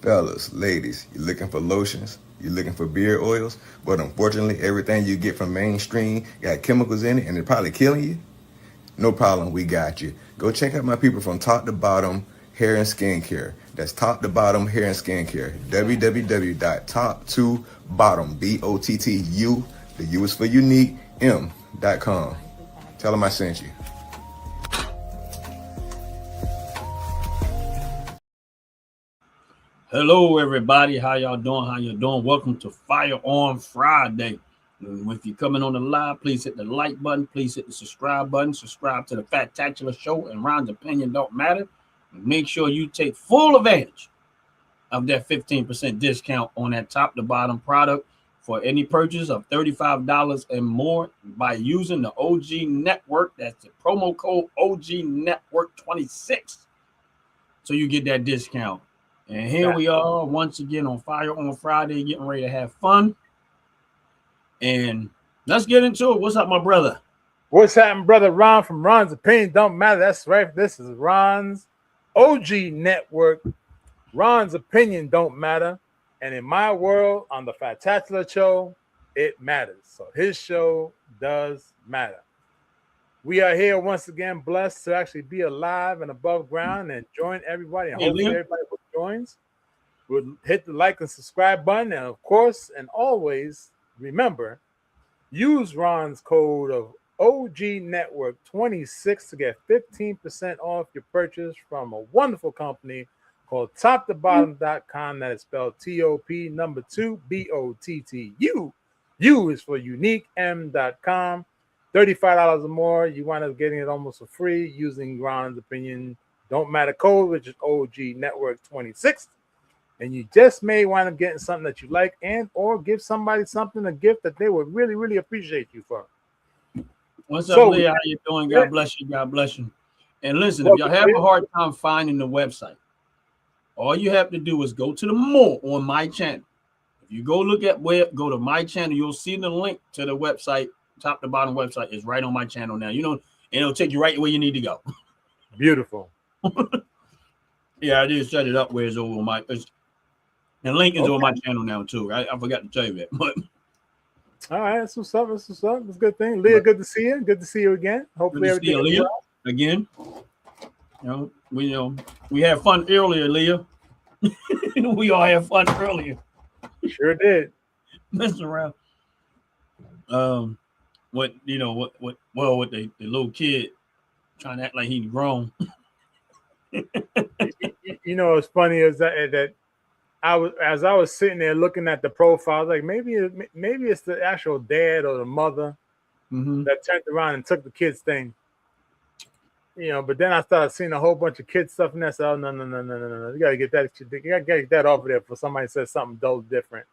Fellas, ladies, you looking for lotions? You looking for beard oils? But unfortunately, everything you get from mainstream got chemicals in it and it's probably killing you? No problem, we got you. Go check out my people from Top to Bottom Hair and Skincare. That's Top to Bottom Hair and Skincare. www.top2bottom, BOTTU, the U is for unique, M.com. Tell them I sent you. Hello, everybody. How y'all doing? How you doing? Welcome to Firearms Friday. If you're coming on the live, please hit the like button. Please hit the subscribe button. Subscribe to the Factacular Show, and Ron's opinion don't matter. And make sure you take full advantage of that 15% discount on that top to bottom product for any purchase of $35 and more by using the OG Network. That's the promo code OG Network 26. So you get that discount. And here we are once again on Firearms Friday, getting ready to have fun. And let's get into it. What's up, my brother? What's happening, brother Ron from Ron's Opinion Don't Matter. That's right. This is Ron's OG Network. Ron's Opinion Don't Matter. And in my world, on the Factacular Show, it matters. So his show does matter. We are here once again, blessed to actually be alive and above ground and join everybody. And hopefully everybody who joins will hit the like and subscribe button. And of course, and always remember, use Ron's code of OG Network 26 to get 15% off your purchase from a wonderful company called toptobottom.com. That is spelled TOP number 2 BOTTU. U is for unique M.com. $35 or more, you wind up getting it almost for free using Ron's Opinion Don't Matter code, which is OG Network 26. And you just may wind up getting something that you like and or give somebody something, a gift that they would really, really appreciate you for. What's up, Leah? How you doing? God bless you. God bless you. And listen, if y'all have a hard time finding the website, all you have to do is go to the more on my channel. If you go go to my channel, you'll see the link to the website. Top to bottom website is right on my channel now. You know, and it'll take you right where you need to go. Beautiful. Yeah, I just set it up where it's over my. And link is on my channel now too. I forgot to tell you that. But all right, that's what's up. That's what's up. That's a good thing. Leah, good to see you. Good to see you again. Hopefully everything Leah well. Again. We had fun earlier, Leah. We all had fun earlier. Sure did. Messing around. With the little kid trying to act like he's grown. What's funny is that I was sitting there looking at the profile, like maybe it's the actual dad or the mother that turned around and took the kid's thing. But then I started seeing a whole bunch of kid stuff, and I said, "Oh no! You gotta get that. You gotta get that off of there before somebody says something dull different."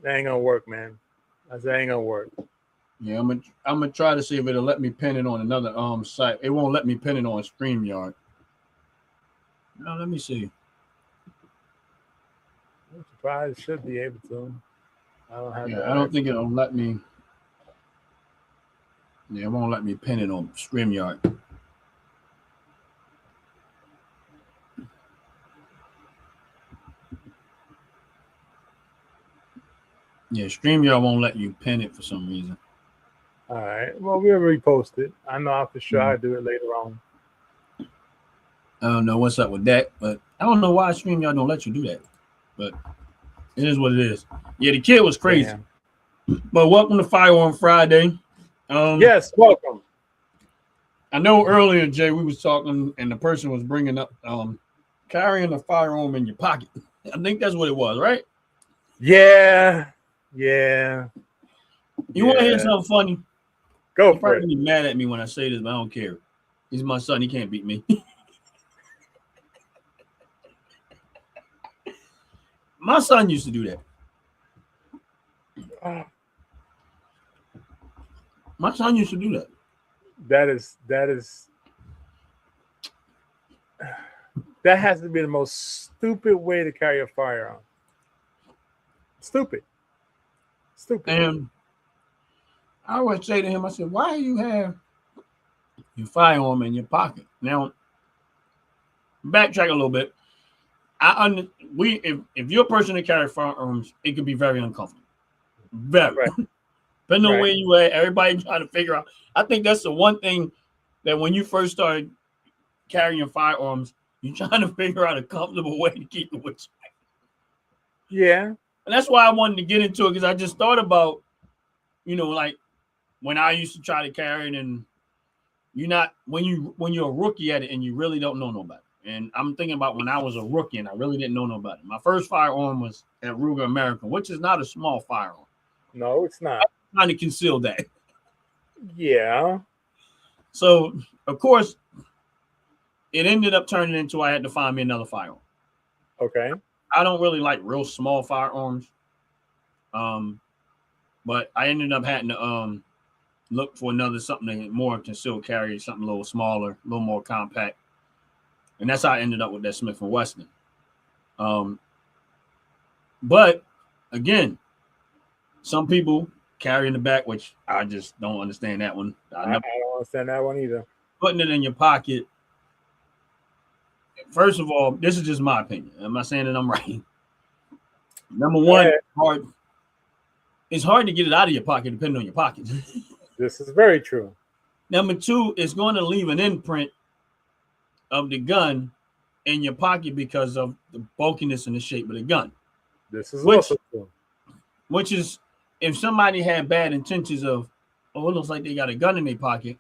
That ain't gonna work, man. I said, ain't gonna work. Yeah, I'm gonna try to see if it'll let me pin it on another site. It won't let me pin it on StreamYard. Now let me see. I'm surprised it should be able to. I don't think it'll let me. Yeah, it won't let me pin it on StreamYard. Yeah, StreamYard won't let you pin it for some reason. All right. Well, we'll repost it. I know for sure I'll do it later on. I don't know what's up with that, but I don't know why StreamYard don't let you do that. But it is what it is. Yeah, the kid was crazy. Damn. But welcome to Firearms Friday. Yes, welcome. I know earlier, Jay, we was talking, and the person was bringing up carrying a firearm in your pocket. I think that's what it was, right? Yeah. You want to hear something funny? Go for it. He's probably mad at me when I say this, but I don't care. He's my son. He can't beat me. My son used to do that. My son used to do that. That has to be the most stupid way to carry a firearm. Stupid. And I always say to him, I said, why do you have your firearm in your pocket? Now, backtrack a little bit. if you're a person that carry firearms, it can be very uncomfortable. Very. Right. Depending on Right. where you at, everybody trying to figure out. I think that's the one thing that when you first started carrying firearms, you're trying to figure out a comfortable way to keep it with you. Yeah. And that's why I wanted to get into it, because I just thought about, like when I used to try to carry it, and when you're a rookie at it and you really don't know nobody. And I'm thinking about when I was a rookie and I really didn't know nobody. My first firearm was at Ruger American, which is not a small firearm. No, it's not. I'm trying to conceal that. Yeah. So, of course, it ended up turning into I had to find me another firearm. Okay. I don't really like real small firearms. But I ended up having to look for something more concealed carry, something a little smaller, a little more compact. And that's how I ended up with that Smith & Wesson. But again, some people carry in the back, which I just don't understand that one. I don't understand that one either. Putting it in your pocket. First of all, this is just my opinion. I'm not saying that I'm right. Number one, it's hard to get it out of your pocket depending on your pocket. This is very true. Number two, it's going to leave an imprint of the gun in your pocket because of the bulkiness and the shape of the gun. This is also true. Which is, if somebody had bad intentions of, it looks like they got a gun in their pocket.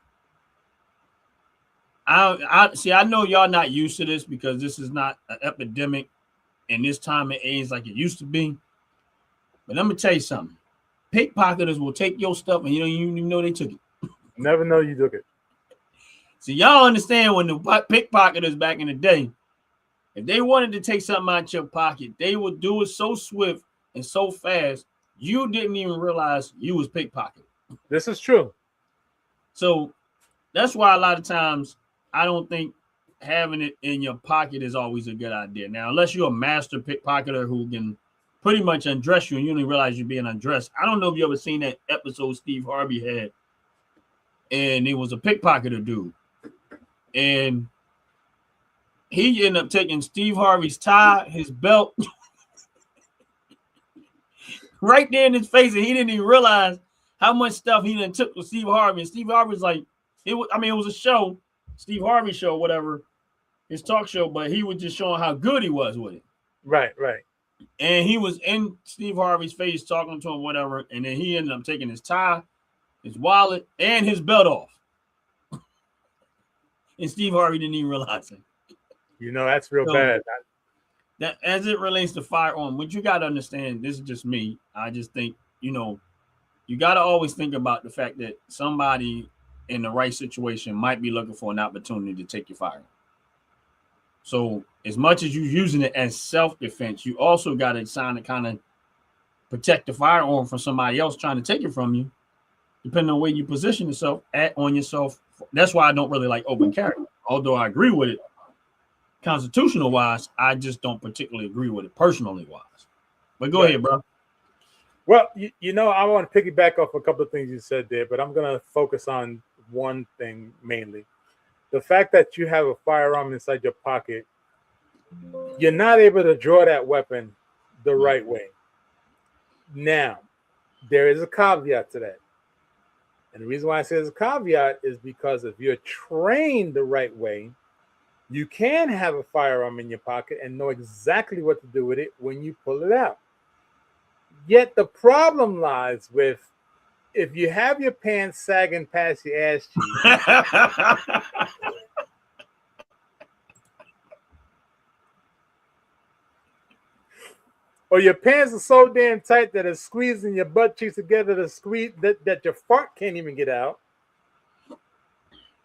I know y'all not used to this because this is not an epidemic in this time and age like it used to be. But let me tell you something. Pickpocketers will take your stuff and you don't even know they took it. Never know you took it. So y'all understand when the pickpocketers back in the day, if they wanted to take something out your pocket, they would do it so swift and so fast, you didn't even realize you was pickpocketed. This is true. So that's why a lot of times I don't think having it in your pocket is always a good idea. Now, unless you're a master pickpocketer who can pretty much undress you and you don't even realize you're being undressed. I don't know if you ever seen that episode Steve Harvey had, and it was a pickpocketer dude. And he ended up taking Steve Harvey's tie, his belt, right there in his face, and he didn't even realize how much stuff he done took with Steve Harvey. And Steve Harvey's like, it was a show, Steve Harvey show, whatever, his talk show, but he was just showing how good he was with it. Right, right. And he was in Steve Harvey's face talking to him, whatever, and then he ended up taking his tie, his wallet, and his belt off. And Steve Harvey didn't even realize it. That's real bad. That as it relates to firearm, what you got to understand, this is just me. I just think, you got to always think about the fact that somebody in the right situation might be looking for an opportunity to take your firearm. So as much as you're using it as self-defense, you also got to sign to kind of protect the firearm from somebody else trying to take it from you, depending on where you position yourself on yourself. That's why I don't really like open carry. Although I agree with it constitutional wise, I just don't particularly agree with it personally wise. But go ahead, bro. Well, I want to piggyback off a couple of things you said there, but I'm going to focus on one thing mainly. The fact that you have a firearm inside your pocket, you're not able to draw that weapon the right way. Now, there is a caveat to that. And the reason why I say there's a caveat is because if you're trained the right way, you can have a firearm in your pocket and know exactly what to do with it when you pull it out. Yet the problem lies with if you have your pants sagging past your ass cheeks, or your pants are so damn tight that it's squeezing your butt cheeks together to squeeze that your fart can't even get out,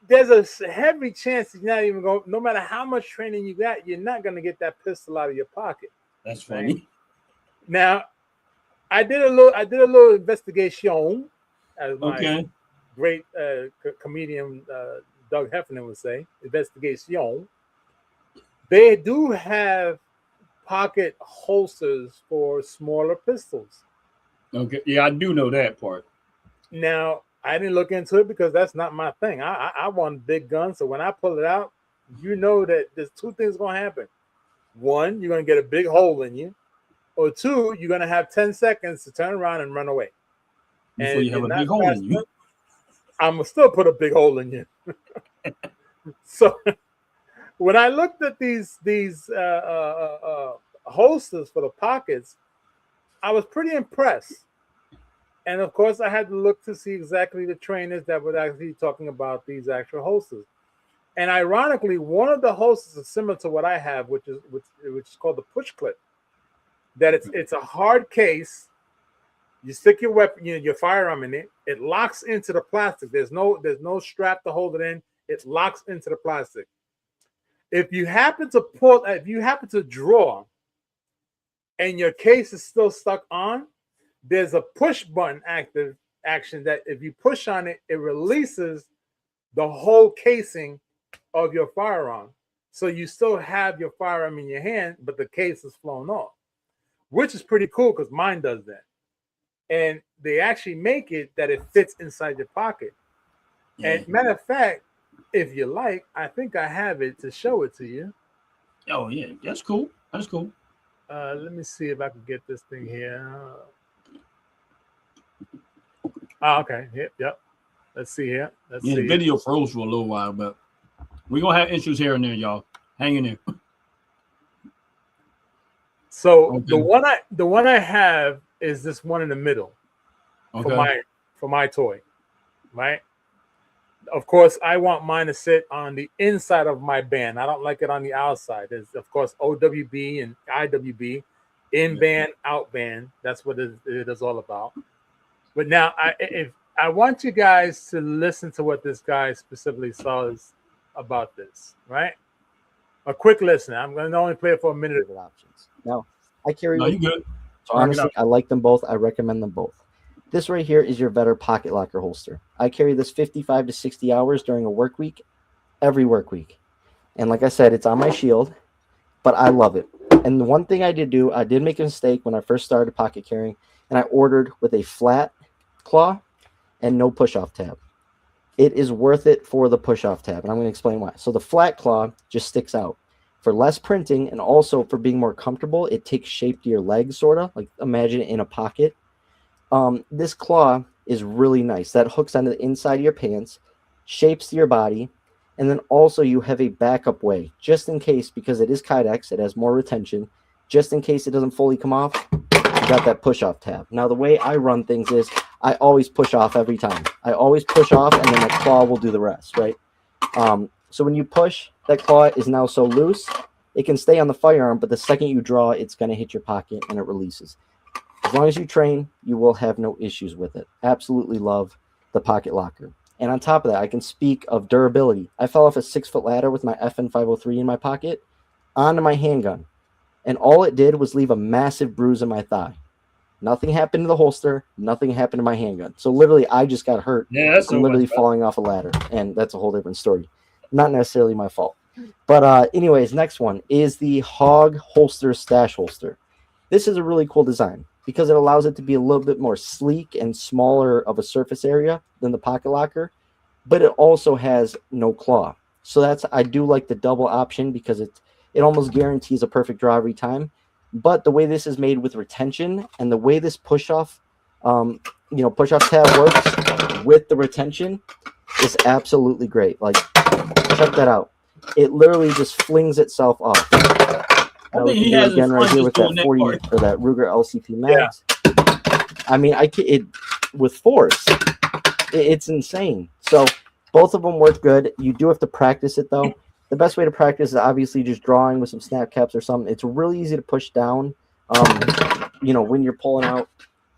there's a heavy chance that you're not even going, no matter how much training you got, you're not going to get that pistol out of your pocket. That's funny. Right? Now, I did a little investigation, as my great comedian Doug Heffernan would say, investigation. They do have pocket holsters for smaller pistols. Okay, yeah, I do know that part. Now, I didn't look into it because that's not my thing. I want a big gun, so when I pull it out, that there's two things going to happen. one, you're going to get a big hole in you, or two, you're going to have 10 seconds to turn around and run away. Before you have a big hole in you. I'm going to still put a big hole in you. So when I looked at these holsters for the pockets, I was pretty impressed. And of course, I had to look to see exactly the trainers that were actually talking about these actual holsters. And ironically, one of the holsters is similar to what I have, which is called the push clip. That it's a hard case. You stick your weapon, your firearm in it. It locks into the plastic. There's no strap to hold it in. It locks into the plastic. If you happen to draw, and your case is still stuck on, there's a push button action that if you push on it, it releases the whole casing of your firearm. So you still have your firearm in your hand, but the case is flown off, which is pretty cool because mine does that. And they actually make it that it fits inside your pocket. And matter of fact, if you like, I think I have it to show it to you. Oh, yeah, that's cool. That's cool. Let me see if I can get this thing here. Oh, okay. Yep. Let's see here. The video froze for a little while, but we're going to have issues here and there, y'all. Hang in there. So okay. the one I have is this one in the middle for my toy, right? Of course, I want mine to sit on the inside of my band. I don't like it on the outside. There's, of course, OWB and IWB, in band, out band. That's what it is all about. But now, I want you guys to listen to what this guy specifically says about this, right? A quick listen. I'm going to only play it for a minute. Options. Now, I carry. No, you good. So honestly, I like them both. I recommend them both. This right here is your Vetter pocket locker holster. I carry this 55 to 60 hours during a work week, every work week. And like I said, it's on my shield, but I love it. And the one thing I did make a mistake when I first started pocket carrying, and I ordered with a flat claw and no push-off tab. It is worth it for the push-off tab, and I'm going to explain why. So the flat claw just sticks out. For less printing and also for being more comfortable, it takes shape to your legs, sort of. Like imagine it in a pocket. This claw is really nice. That hooks onto the inside of your pants, shapes to your body, and then also you have a backup way, just in case, because it is Kydex, it has more retention, just in case it doesn't fully come off, you got that push-off tab. Now, the way I run things is I always push off every time. I always push off, and then the claw will do the rest, right? So when you push, that claw is now so loose, it can stay on the firearm, but the second you draw, it's going to hit your pocket, and it releases. As long as you train, you will have no issues with it. Absolutely love the pocket locker. And on top of that, I can speak of durability. I fell off a 6-foot ladder with my FN 503 in my pocket onto my handgun. And all it did was leave a massive bruise in my thigh. Nothing happened to the holster. Nothing happened to my handgun. So literally, I just got hurt from literally falling off a ladder. And that's a whole different story. Not necessarily my fault. But anyways, next one is the Hog Holster Stash Holster. This is a really cool design because it allows it to be a little bit more sleek and smaller of a surface area than the pocket locker, but it also has no claw. So I do like the double option because it almost guarantees a perfect draw every time. But the way this is made with retention and the way this push-off tab works with the retention is absolutely great. Like, check that out. It literally just flings itself off. I think he has again right here with that 40 or that Ruger LCP Max. Yeah. I mean, with force, it's insane. So both of them work good. You do have to practice it though. The best way to practice is obviously just drawing with some snap caps or something. It's really easy to push down, when you're pulling out,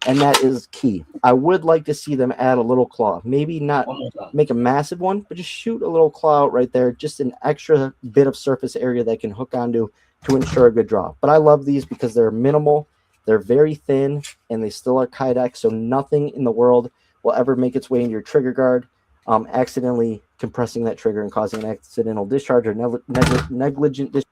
and that is key. I would like to see them add a little claw. Maybe not make a massive one, but just shoot a little claw out right there, just an extra bit of surface area that can hook onto to ensure a good draw. But I love these because they're minimal, they're very thin, and they still are Kydex, so nothing in the world will ever make its way into your trigger guard, accidentally compressing that trigger and causing an accidental discharge or negligent discharge.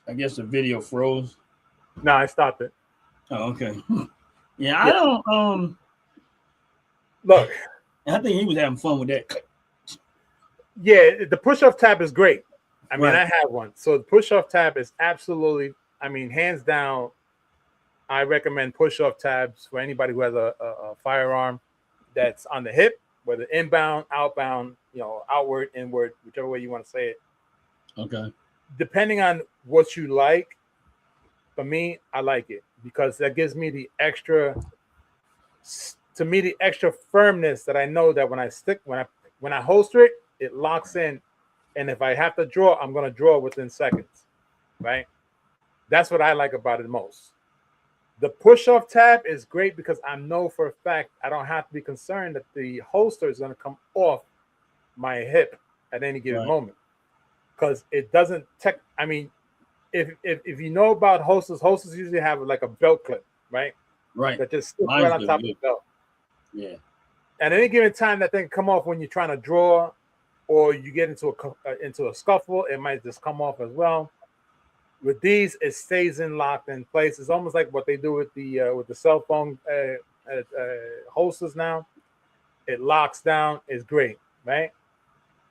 I guess the video froze. No, I stopped it. Oh, okay. Yeah, I don't. Look, I think he was having fun with that. yeah, the push-off tab is great. I mean, Right. I have one. So the push-off tab is absolutely, I mean, hands down, I recommend push-off tabs for anybody who has a firearm that's on the hip, whether inbound, outbound, outward, inward, whichever way you want to say it. Okay. Depending on what you like, for me, I like it because that gives me the extra firmness that I know that when I holster it, it locks in, and if I have to draw, I'm gonna draw within seconds, right? That's what I like about it most. The push-off tab is great because I know for a fact I don't have to be concerned that the holster is gonna come off my hip at any given Right. moment because it doesn't I mean, if you know about holsters usually have like a belt clip, right? Right. That just sits Mine's right on do, top of yeah. the belt. Yeah. At any given time, that thing come off when you're trying to draw, or you get into a scuffle. It might just come off as well. With these, it stays locked in place. It's almost like what they do with the cell phone holsters now. It locks down. It's great, right?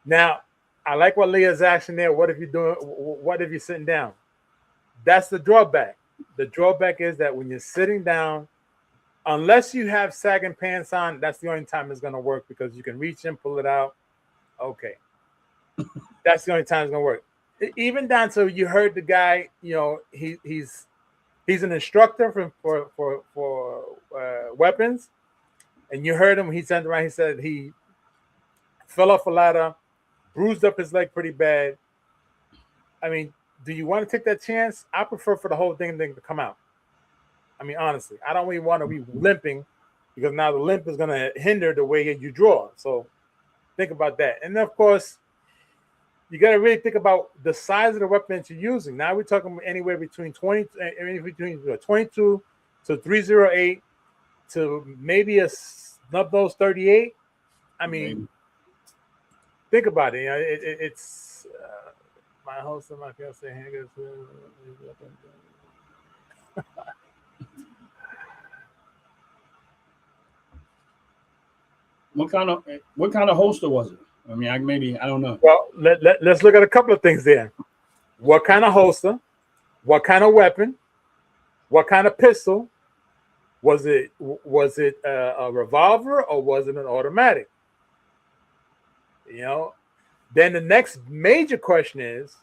Now, I like what Leah's action there. What if you're doing? What if you're sitting down? That's the drawback. The drawback is that when you're sitting down, unless you have sagging pants on, that's the only time it's going to work because you can reach in, pull it out. Okay. That's the only time it's going to work. Even down to you heard the guy, he's an instructor for weapons, and you heard him. He turned around. He said he fell off a ladder, bruised up his leg pretty bad. I mean, do you want to take that chance? I prefer for the whole thing to come out. I mean, honestly, I don't really want to be limping because now the limp is going to hinder the way you draw. So think about that. And then, of course, you got to really think about the size of the weapon that you're using. Now we're talking anywhere between 22 to 308 to maybe a snub nose 38. I mean, Maybe. think about it. It's my host and my fiance hangers. What kind of holster was it? I mean, I don't know. Well, let's look at a couple of things there. What kind of holster? What kind of weapon? What kind of pistol? Was it a revolver or was it an automatic? Then the next major question is,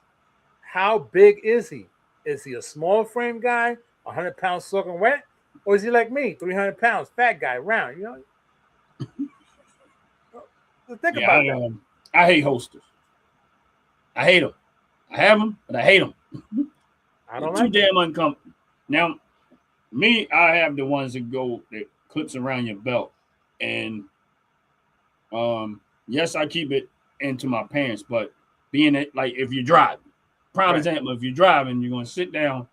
how big is he? Is he a small frame guy, 100 pounds soaking wet, or is he like me, 300 pounds, fat guy, round? Think about that. I hate holsters. I hate them. I have them, but I hate them. I don't They're like too damn uncomfortable. Now, me, I have the ones that clips around your belt, and yes, I keep it into my pants, but being it like if you're driving, prime example, if you're driving, you're gonna sit down.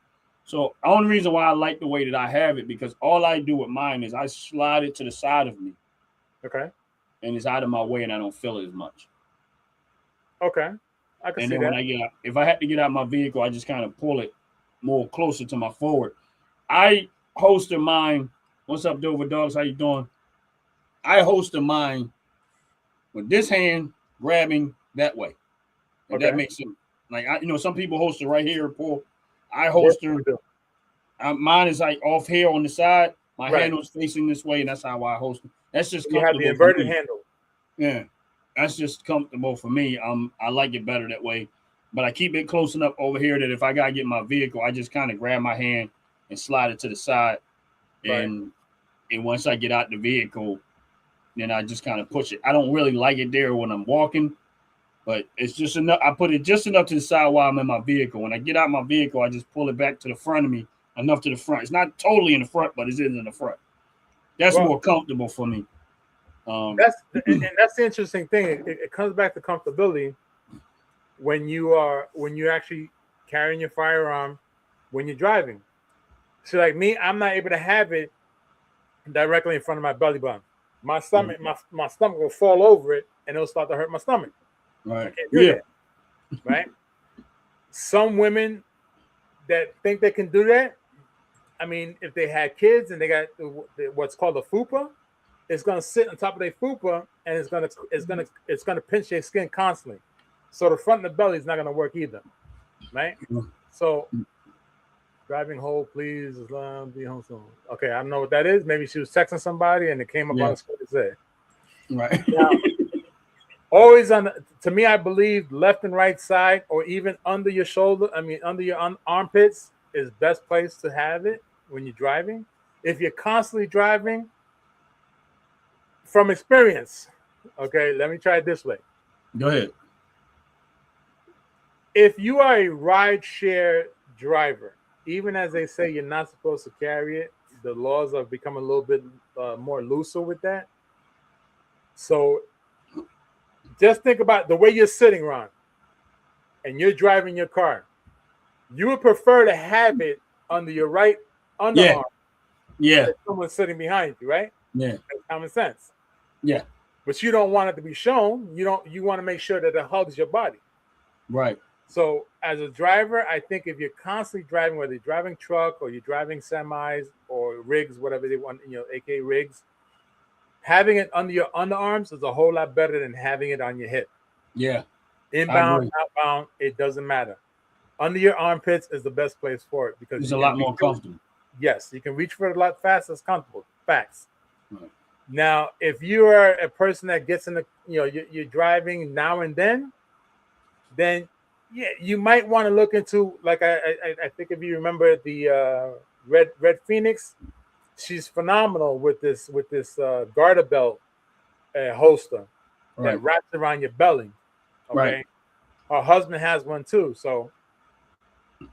So the only reason why I like the way that I have it because all I do with mine is I slide it to the side of me. Okay. And it's out of my way, and I don't feel it as much. Okay, I can see that. And then when I get out, if I have to get out my vehicle, I just kind of pull it more closer to my forward. I holster mine. What's up, Dover Dogs? How you doing? I holster mine with this hand grabbing that way. If that makes sense. Like some people holster right here, pull. I holster. Mine is like off here on the side. My handle's facing this way, and that's how I holster. That's just you have the inverted handle. Yeah, that's just comfortable for me. I like it better that way. But I keep it close enough over here that if I gotta get my vehicle, I just kind of grab my hand and slide it to the side. And once I get out the vehicle, then I just kind of push it. I don't really like it there when I'm walking, but it's just enough. I put it just enough to the side while I'm in my vehicle. When I get out my vehicle, I just pull it back to the front of me, enough to the front. It's not totally in the front, but it is in the front. That's more comfortable for me. That's the interesting thing. It comes back to comfortability when you're actually carrying your firearm when you're driving. So like me, I'm not able to have it directly in front of my belly button. My stomach, my stomach will fall over it, and it'll start to hurt my stomach. Right. I can't do that. Right. Some women that think they can do that, I mean, if they had kids and they got what's called a fupa, it's gonna sit on top of their fupa and it's gonna pinch their skin constantly. So the front and the belly is not gonna work either, right? So driving hold, please, Islam, be home soon. Okay, I don't know what that is. Maybe she was texting somebody and it came up on the screen to say. Right. Now, always to me, I believe left and right side, or even under your shoulder. I mean, under your armpits is best place to have it when you're driving. If you're constantly driving, from experience, okay, let me try it this way. Go ahead. If you are a ride share driver, even as they say you're not supposed to carry it, the laws have become a little bit more looser with that. So just think about the way you're sitting, Ron, and you're driving your car. You would prefer to have it under your right underarm. Yeah. Someone sitting behind you, right? Yeah. That's common sense. Yeah. But you don't want it to be shown. You want to make sure that it hugs your body. Right. So as a driver, I think if you're constantly driving, whether you're driving truck or you're driving semis or rigs, whatever they want, aka rigs, having it under your underarms is a whole lot better than having it on your hip. Yeah. Inbound, outbound, it doesn't matter. Under your armpits is the best place for it because it's a lot more comfortable. Yes, you can reach for it a lot faster. It's comfortable. Facts. Right. Now, if you are a person that gets in the, you're driving now and then yeah, you might want to look into, like I think if you remember the Red Phoenix, she's phenomenal with this garter belt holster that wraps around your belly. Okay, right. Her husband has one too, so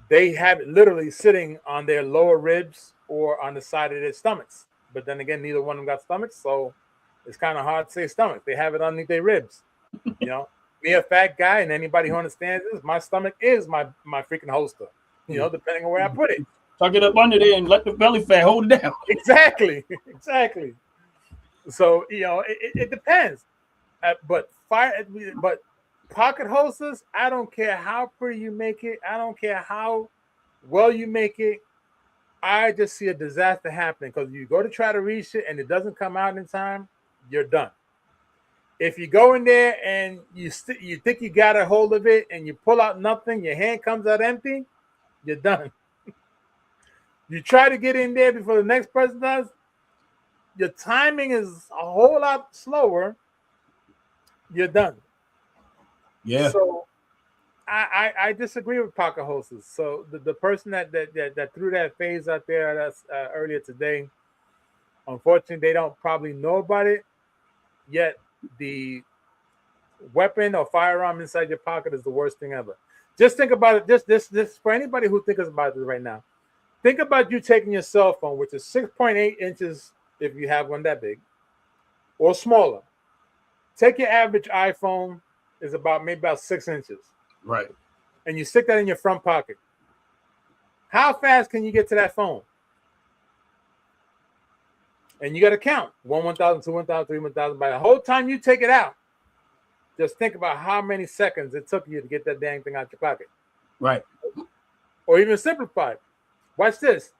they have it literally sitting on their lower ribs or on the side of their stomachs. But then again, neither one of them got stomachs, so it's kind of hard to say stomach. They have it underneath their ribs. Me, a fat guy, and anybody who understands this, my stomach is my freaking holster. Depending on where I put it. Tuck it up under there and let the belly fat hold it down. Exactly. So it depends. But pocket holsters, I don't care how pretty you make it. I don't care how well you make it. I just see a disaster happening because you go to try to reach it and it doesn't come out in time, you're done. If you go in there and you think you got a hold of it and you pull out nothing, your hand comes out empty, you're done. You try to get in there before the next person does, your timing is a whole lot slower, you're done. Yeah. So I disagree with pocket holsters. So the person that threw that phase out there that's earlier today, unfortunately, they don't probably know about it yet. The weapon or firearm inside your pocket is the worst thing ever. Just think about it. This for anybody who thinks about this right now. Think about you taking your cell phone, which is 6.8 inches if you have one that big, or smaller. Take your average iPhone is maybe about 6 inches. Right. And you stick that in your front pocket. How fast can you get to that phone? And you got to count 1,000, 2, 1,000, 3, 1,000. By the whole time you take it out, just think about how many seconds it took you to get that dang thing out your pocket. Right. Or even simplified. Watch this.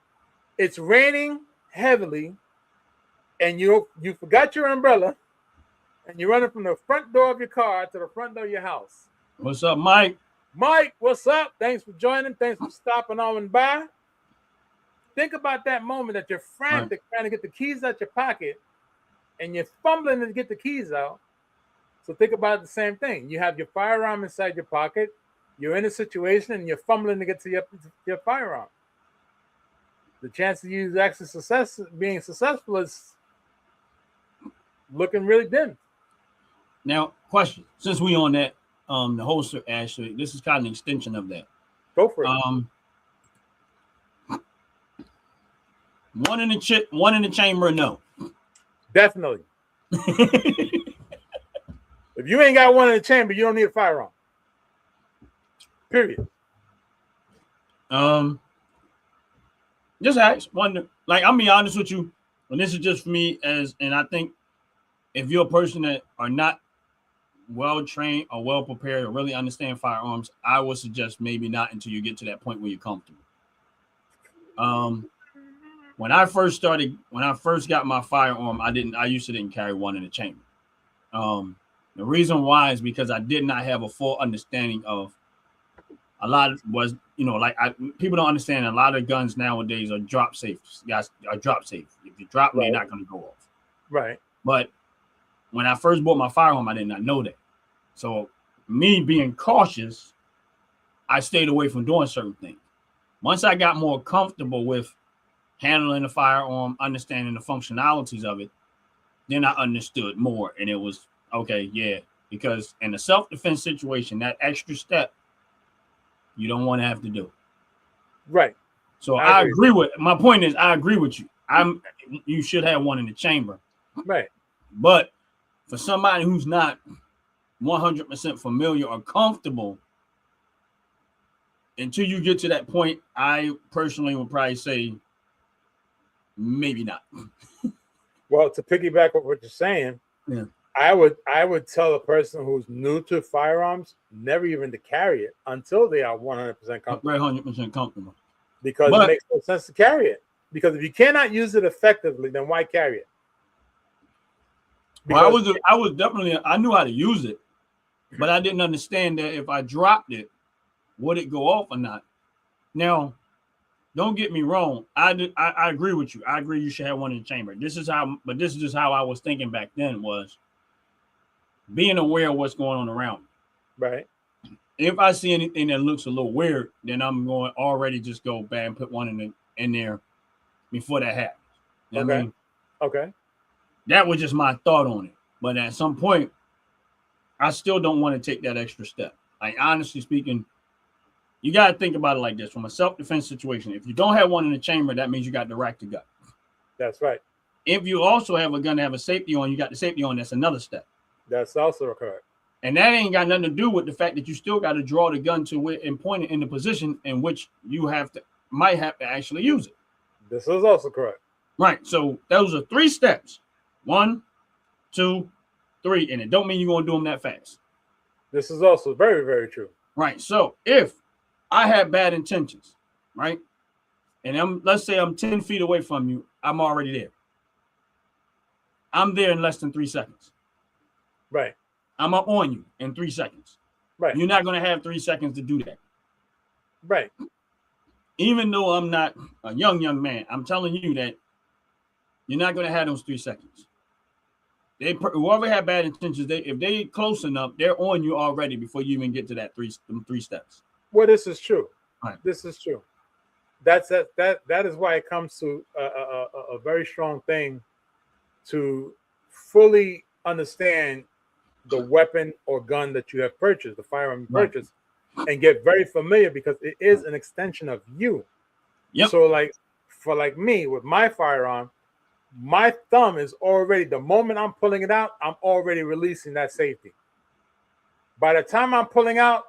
It's raining heavily, and you forgot your umbrella, and you're running from the front door of your car to the front door of your house. What's up, Mike? Mike, what's up? Thanks for joining. Thanks for stopping on and by. Think about that moment that you're frantic trying to get the keys out your pocket and you're fumbling to get the keys out. So think about the same thing. You have your firearm inside your pocket. You're in a situation and you're fumbling to get to your firearm. The chance of you actually being successful is looking really dim. Now, question. Since we on that, the holster, actually, this is kind of an extension of that. Go for it. One in the chamber, no. Definitely. If you ain't got one in the chamber, you don't need a firearm. Period. Just wonder. Like, I'm be honest with you, and this is just for me and I think if you're a person that are not well trained or well prepared or really understand firearms, I would suggest maybe not until you get to that point where you're comfortable. when I first got my firearm, I used to didn't carry one in the chamber. The reason why is because I did not have a full understanding of a lot was, people don't understand a lot of guns nowadays are drop safe. Guys are drop safe. If you drop them, they're not going to go off. Right. But when I first bought my firearm, I did not know that. So me being cautious, I stayed away from doing certain things. Once I got more comfortable with handling the firearm, understanding the functionalities of it, then I understood more. And it was, okay, yeah. Because in a self-defense situation, that extra step, you don't want to have to do. Right. So I agree with, my point is, I agree with you. You should have one in the chamber. Right. But for somebody who's not 100% familiar or comfortable, until you get to that point, I personally would probably say maybe not. Well, to piggyback on what you're saying, yeah. I would tell a person who's new to firearms never even to carry it until they are 100% comfortable. 100% comfortable. Because it makes no sense to carry it. Because if you cannot use it effectively, then why carry it? Well, I was definitely, I knew how to use it, but I didn't understand that if I dropped it, would it go off or not? Now, don't get me wrong. I agree with you. I agree you should have one in the chamber. This is just how I was thinking back then, was being aware of what's going on around me. Right. If I see anything that looks a little weird, then I'm going to already just go back and put one in there before that happens. You know what I mean? Okay. That was just my thought on it. But at some point, I still don't want to take that extra step. Like, honestly speaking, you got to think about it like this. From a self-defense situation, if you don't have one in the chamber, that means you got the right to gut. That's right. If you also have a gun to have a safety on, you got the safety on, that's another step. That's also correct. And that ain't got nothing to do with the fact that you still got to draw the gun to it and point it in the position in which you might have to actually use it. This is also correct. Right. So those are 3 steps. 1, 2, 3. And it don't mean you're going to do them that fast. This is also very, very true. Right. So if I have bad intentions, right, and let's say I'm 10 feet away from you, I'm already there. I'm there in less than 3 seconds. Right. I'm up on you in 3 seconds. Right. You're not going to have 3 seconds to do that. Right. Even though I'm not a young man, I'm telling you that you're not going to have those 3 seconds. Whoever had bad intentions, if they close enough, they're on you already before you even get to that 3 steps. Well, this is true. Right. This is true. That is why it comes to a very strong thing to fully understand the weapon or gun that you have purchased, the firearm you purchased, and get very familiar, because it is an extension of you. Yep. So like me with my firearm, my thumb is already, the moment I'm pulling it out, I'm already releasing that safety. By the time I'm pulling out,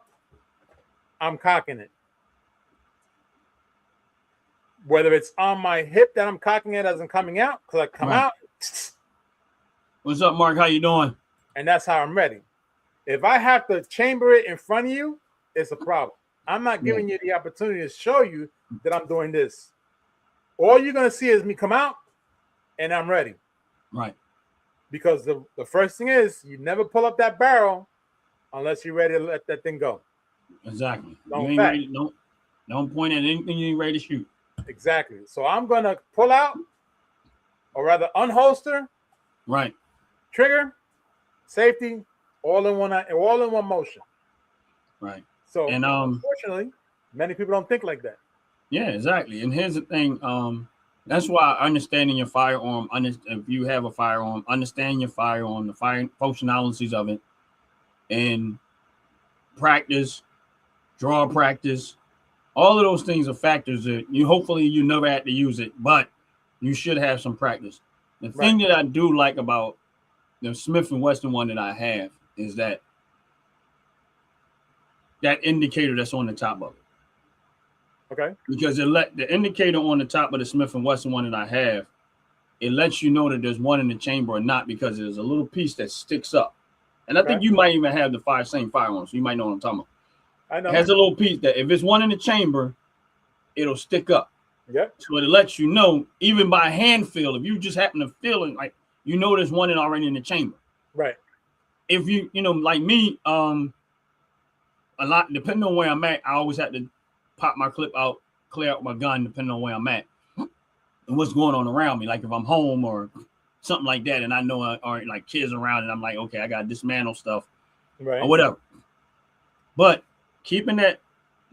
I'm cocking it. Whether it's on my hip that I'm cocking it as I'm coming out, because I come out. What's up, Mark? How you doing? And that's how I'm ready. If I have to chamber it in front of you, it's a problem. I'm not giving you the opportunity to show you that I'm doing this. All you're going to see is me come out and I'm ready. Right. Because the first thing is, you never pull up that barrel unless you're ready to let that thing go. Exactly. You ain't ready, don't point at anything you ain't ready to shoot. Exactly. So I'm going to pull out, or rather unholster. Right. Trigger, safety, all in one motion. Right. So, and unfortunately, many people don't think like that. Yeah, exactly. And here's the thing. That's why understanding your firearm, if you have a firearm, understand your firearm, the fire functionalities of it, and practice, draw practice. All of those things are factors that hopefully you never had to use it, but you should have some practice. The thing that I do like about the Smith & Wesson one that I have is that indicator that's on the top of it. Okay. Because the indicator on the top of the Smith & Wesson one that I have, it lets you know that there's one in the chamber or not, because there's a little piece that sticks up. And I think you might even have the same firearms, so you might know what I'm talking about. I know. It has a little piece that if it's one in the chamber, it'll stick up. Yep. So it lets you know, even by hand feel, if you just happen to feel it, like you know there's one already in the chamber. Right. If you like me, a lot depending on where I'm at, I always have to pop my clip out, clear out my gun, depending on where I'm at and what's going on around me. Like if I'm home or something like that, and I know are like kids around, and I'm like, okay, I got to dismantle stuff or whatever. But keeping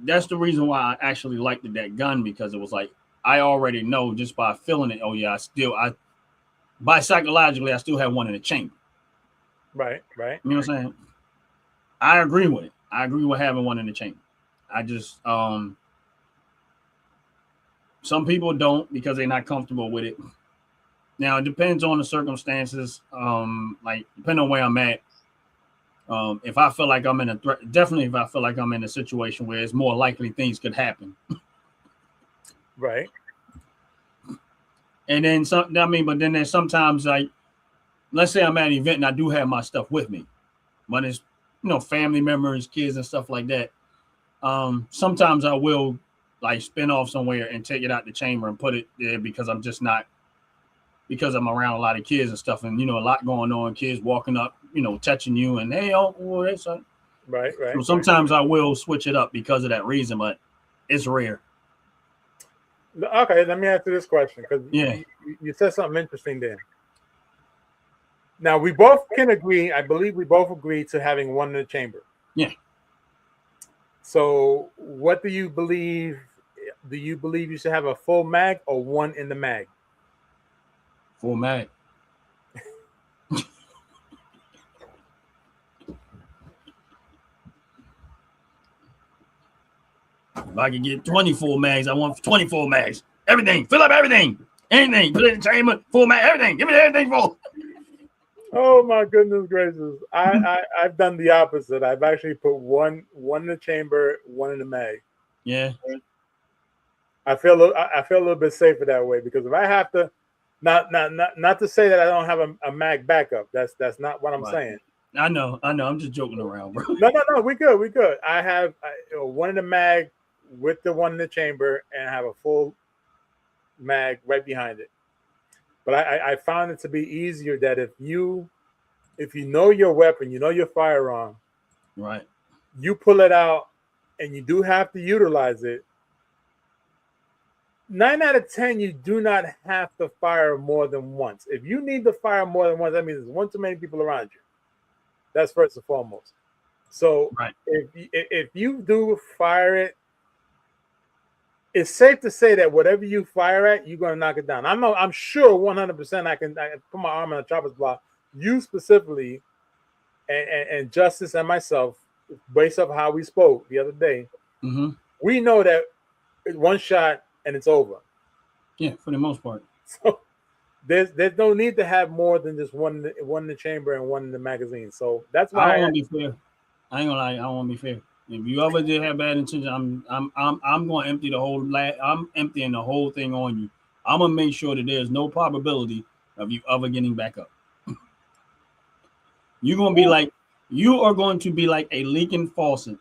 that's the reason why I actually liked that gun, because it was like I already know just by feeling it. Oh yeah, by psychologically I still have one in the chamber. Right. You know what I'm saying? I agree with it. I agree with having one in the chamber. I just some people don't because they're not comfortable with it. Now it depends on the circumstances. Like depending on where I'm at. If I feel like I'm in a threat, definitely if I feel like I'm in a situation where it's more likely things could happen. Right. And then but then there's sometimes like, let's say I'm at an event and I do have my stuff with me, but it's, family members, kids and stuff like that. Sometimes I will like spin off somewhere and take it out the chamber and put it there because I'm around a lot of kids and stuff, and a lot going on, kids walking up, touching you and hey, oh, that's right. So sometimes I will switch it up because of that reason, but it's rare. Okay, let me answer this question because you said something interesting there. Now we both can agree. I believe we both agree to having one in the chamber. Yeah. So, what do you believe? Do you believe you should have a full mag or one in the mag? Full mag. If I could get 24 mags, I want 24 mags. Everything. Fill up everything. Anything. Put it in the chamber. Full mag. Everything. Give me everything full. Oh my goodness gracious! I've done the opposite. I've actually put one in the chamber, one in the mag. Yeah. I feel a little bit safer that way because if I have to, not to say that I don't have a mag backup. That's not what I'm saying. I know. I'm just joking around, bro. No. We good. I have one in the mag with the one in the chamber, and I have a full mag right behind it. But I found it to be easier that if you know your weapon, you know your firearm, right? You pull it out, and you do have to utilize it. 9 out of 10, you do not have to fire more than once. If you need to fire more than once, that means there's one too many people around you. That's first and foremost. So if you do fire it, it's safe to say that whatever you fire at, you're going to knock it down. I'm sure 100% I can put my arm on a chopper's block. You specifically, and Justice and myself, based off how we spoke the other day, we know that it's one shot and it's over. Yeah, for the most part. So there's no need to have more than just one in the chamber and one in the magazine. So that's why I don't want to be fair. I ain't gonna lie. I don't want to be fair. If you ever did have bad intentions, I'm going to empty the whole. I'm emptying the whole thing on you. I'm gonna make sure that there's no probability of you ever getting back up. You are going to be like a leaking faucet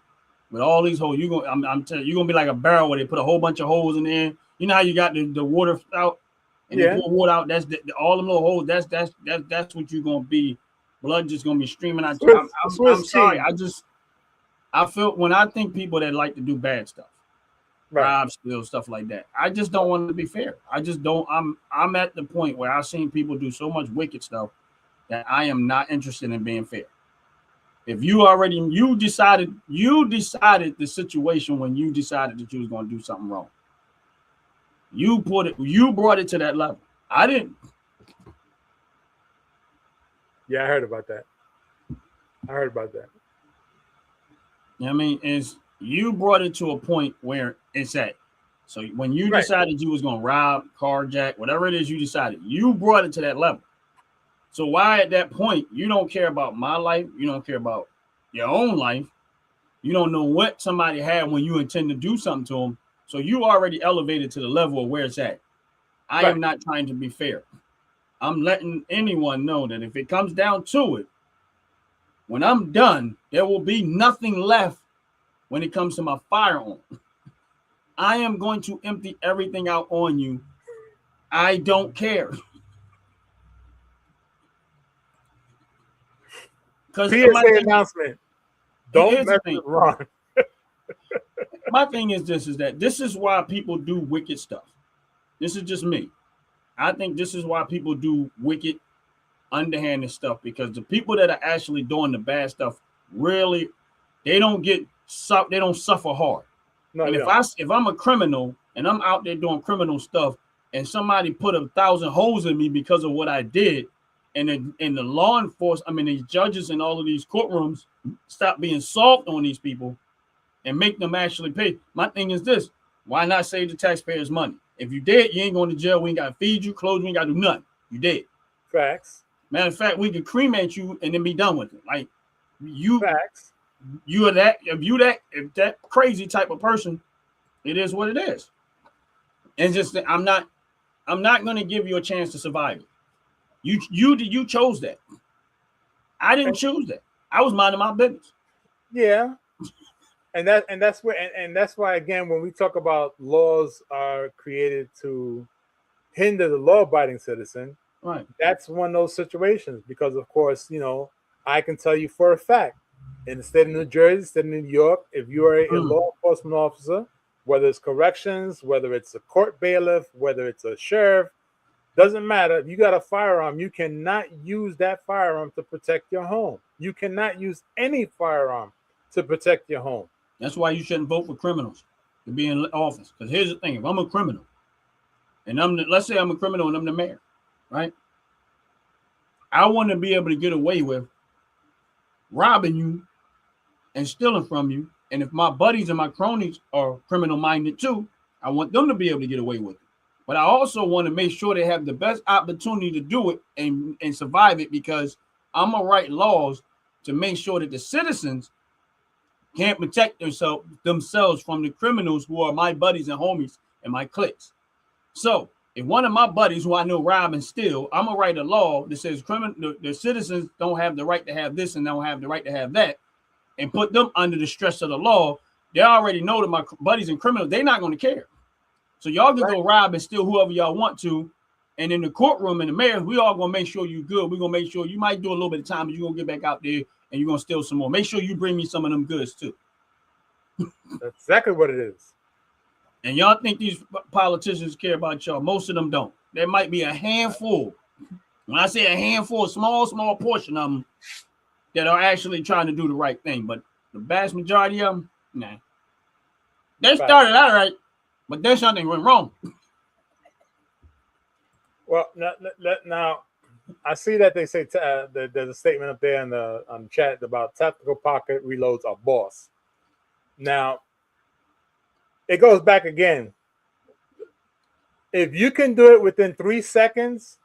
with all these holes. I'm telling you, you're gonna be like a barrel where they put a whole bunch of holes in there. You know how you got the water out and they pour water out. That's all them little holes. That's what you're gonna be. Blood just gonna be streaming out. I'm sorry. I feel when I think people that like to do bad stuff, rob, steal, stuff like that. I just don't want to be fair. I just don't. I'm at the point where I've seen people do so much wicked stuff that I am not interested in being fair. If you decided the situation when you decided that you was going to do something wrong. You brought it to that level. I didn't. Yeah, I heard about that. You know what I mean? You brought it to a point where it's at. So when you decided you was going to rob, carjack, whatever it is you decided, you brought it to that level. So why at that point, you don't care about my life, you don't care about your own life, you don't know what somebody had when you intend to do something to them, so you already elevated to the level of where it's at. I am not trying to be fair. I'm letting anyone know that if it comes down to it, when I'm done, there will be nothing left when it comes to my firearm. I am going to empty everything out on you. I don't care. Because PSA announcement. Don't mess with Ron. My thing is this is why people do wicked stuff. This is just me. I think this is why people do wicked, underhanded stuff, because the people that are actually doing the bad stuff really, they don't suffer hard. No, and if I'm a criminal and I'm out there doing criminal stuff, and somebody put 1,000 holes in me because of what I did, and the law enforcement, these judges and all of these courtrooms stop being soft on these people and make them actually pay. My thing is this: why not save the taxpayers' money? If you dead, you ain't going to jail. We ain't got to feed you, clothes, we ain't got to do nothing. You dead. Facts. Matter of fact, we could cremate you and then be done with it. Like you, facts. You are that. If that crazy type of person, it is what it is. And just I'm not going to give you a chance to survive it. You chose that. I didn't choose that. I was minding my business. Yeah. And that's why again, when we talk about laws are created to hinder the law-abiding citizen, right? That's one of those situations, because of course, I can tell you for a fact, in the state of New Jersey, state of New York, if you are a law enforcement officer, whether it's corrections, whether it's a court bailiff, whether it's a sheriff, doesn't matter. If you got a firearm, you cannot use that firearm to protect your home. You cannot use any firearm to protect your home. That's why you shouldn't vote for criminals to be in office. Because here's the thing: if I'm a criminal, and let's say I'm a criminal and I'm the mayor, right? I want to be able to get away with robbing you and stealing from you. And if my buddies and my cronies are criminal minded too, I want them to be able to get away with it. But I also want to make sure they have the best opportunity to do it and survive it, because I'm going to write laws to make sure that the citizens can't protect themselves from the criminals who are my buddies and homies and my cliques. So if one of my buddies who I know rob and steal, I'm going to write a law that says the citizens don't have the right to have this and don't have the right to have that, and put them under the stress of the law. They already know that my buddies and criminals, they're not going to care. So y'all can go rob and steal whoever y'all want to. And in the courtroom and the mayor, we all going to make sure you're good. We're going to make sure you might do a little bit of time, but you're going to get back out there and you're going to steal some more. Make sure you bring me some of them goods too. That's exactly what it is. And y'all think these politicians care about y'all. Most of them don't. There might be a handful. When I say a handful, a small portion of them that are actually trying to do the right thing. But the vast majority of them, nah. They started out right, but then something went wrong. Well, now I see that they say there's a statement up there on the chat about tactical pocket reloads are boss. Now, it goes back again. If you can do it within 3 seconds,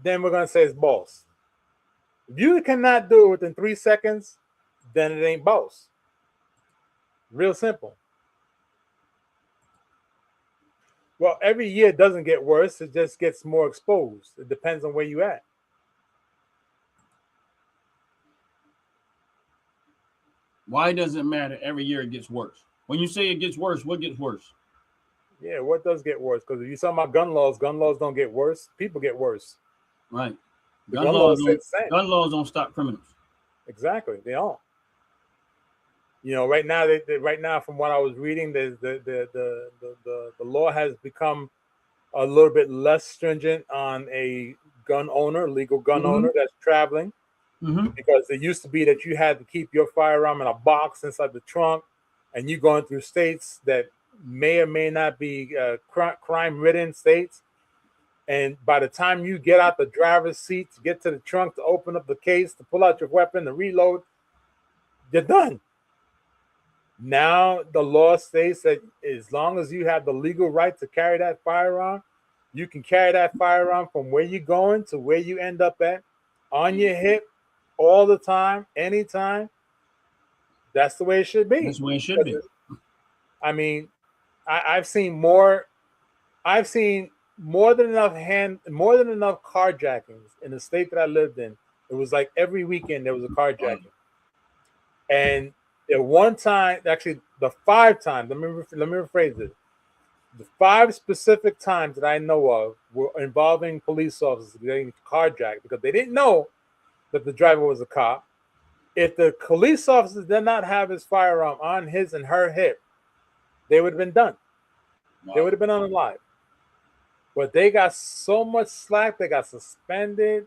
then we're going to say it's boss. If you cannot do it within 3 seconds, then it ain't boss. Real simple. Well, every year it doesn't get worse. It just gets more exposed. It depends on where you at. Why does it matter? Every year it gets worse. When you say it gets worse, what gets worse? Yeah, what does get worse? Because if you're talking about gun laws don't get worse. People get worse. Right. Gun laws don't stop criminals. Exactly. They don't. Right now, from what I was reading, the law has become a little bit less stringent on a legal gun owner that's traveling. Because it used to be that you had to keep your firearm in a box inside the trunk, and you going through states that may or may not be crime-ridden states. And by the time you get out the driver's seat to get to the trunk to open up the case, to pull out your weapon, to reload, you're done. Now the law states that as long as you have the legal right to carry that firearm, you can carry that firearm from where you're going to where you end up at, on your hip, all the time, anytime. That's the way it should be. That's the way it should be. I mean, I've seen more than enough carjackings in the state that I lived in. It was like every weekend there was a carjacking. And at one time, actually the 5 times, let me rephrase it. The 5 specific times that I know of were involving police officers getting carjacked because they didn't know that the driver was a cop. If the police officer did not have his firearm on his and her hip, they would have been done. Wow. They would have been unalive. But they got so much slack, they got suspended.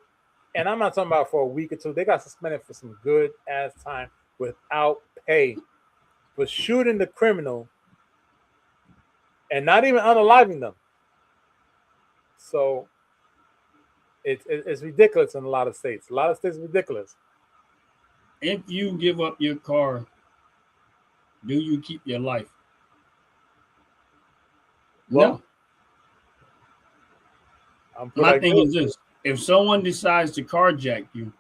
And I'm not talking about for a week or two. They got suspended for some good ass time without pay for shooting the criminal and not even unaliving them. So it's ridiculous in a lot of states. A lot of states are ridiculous. If you give up your car, do you keep your life? Well, no. My thing is this: if someone decides to carjack you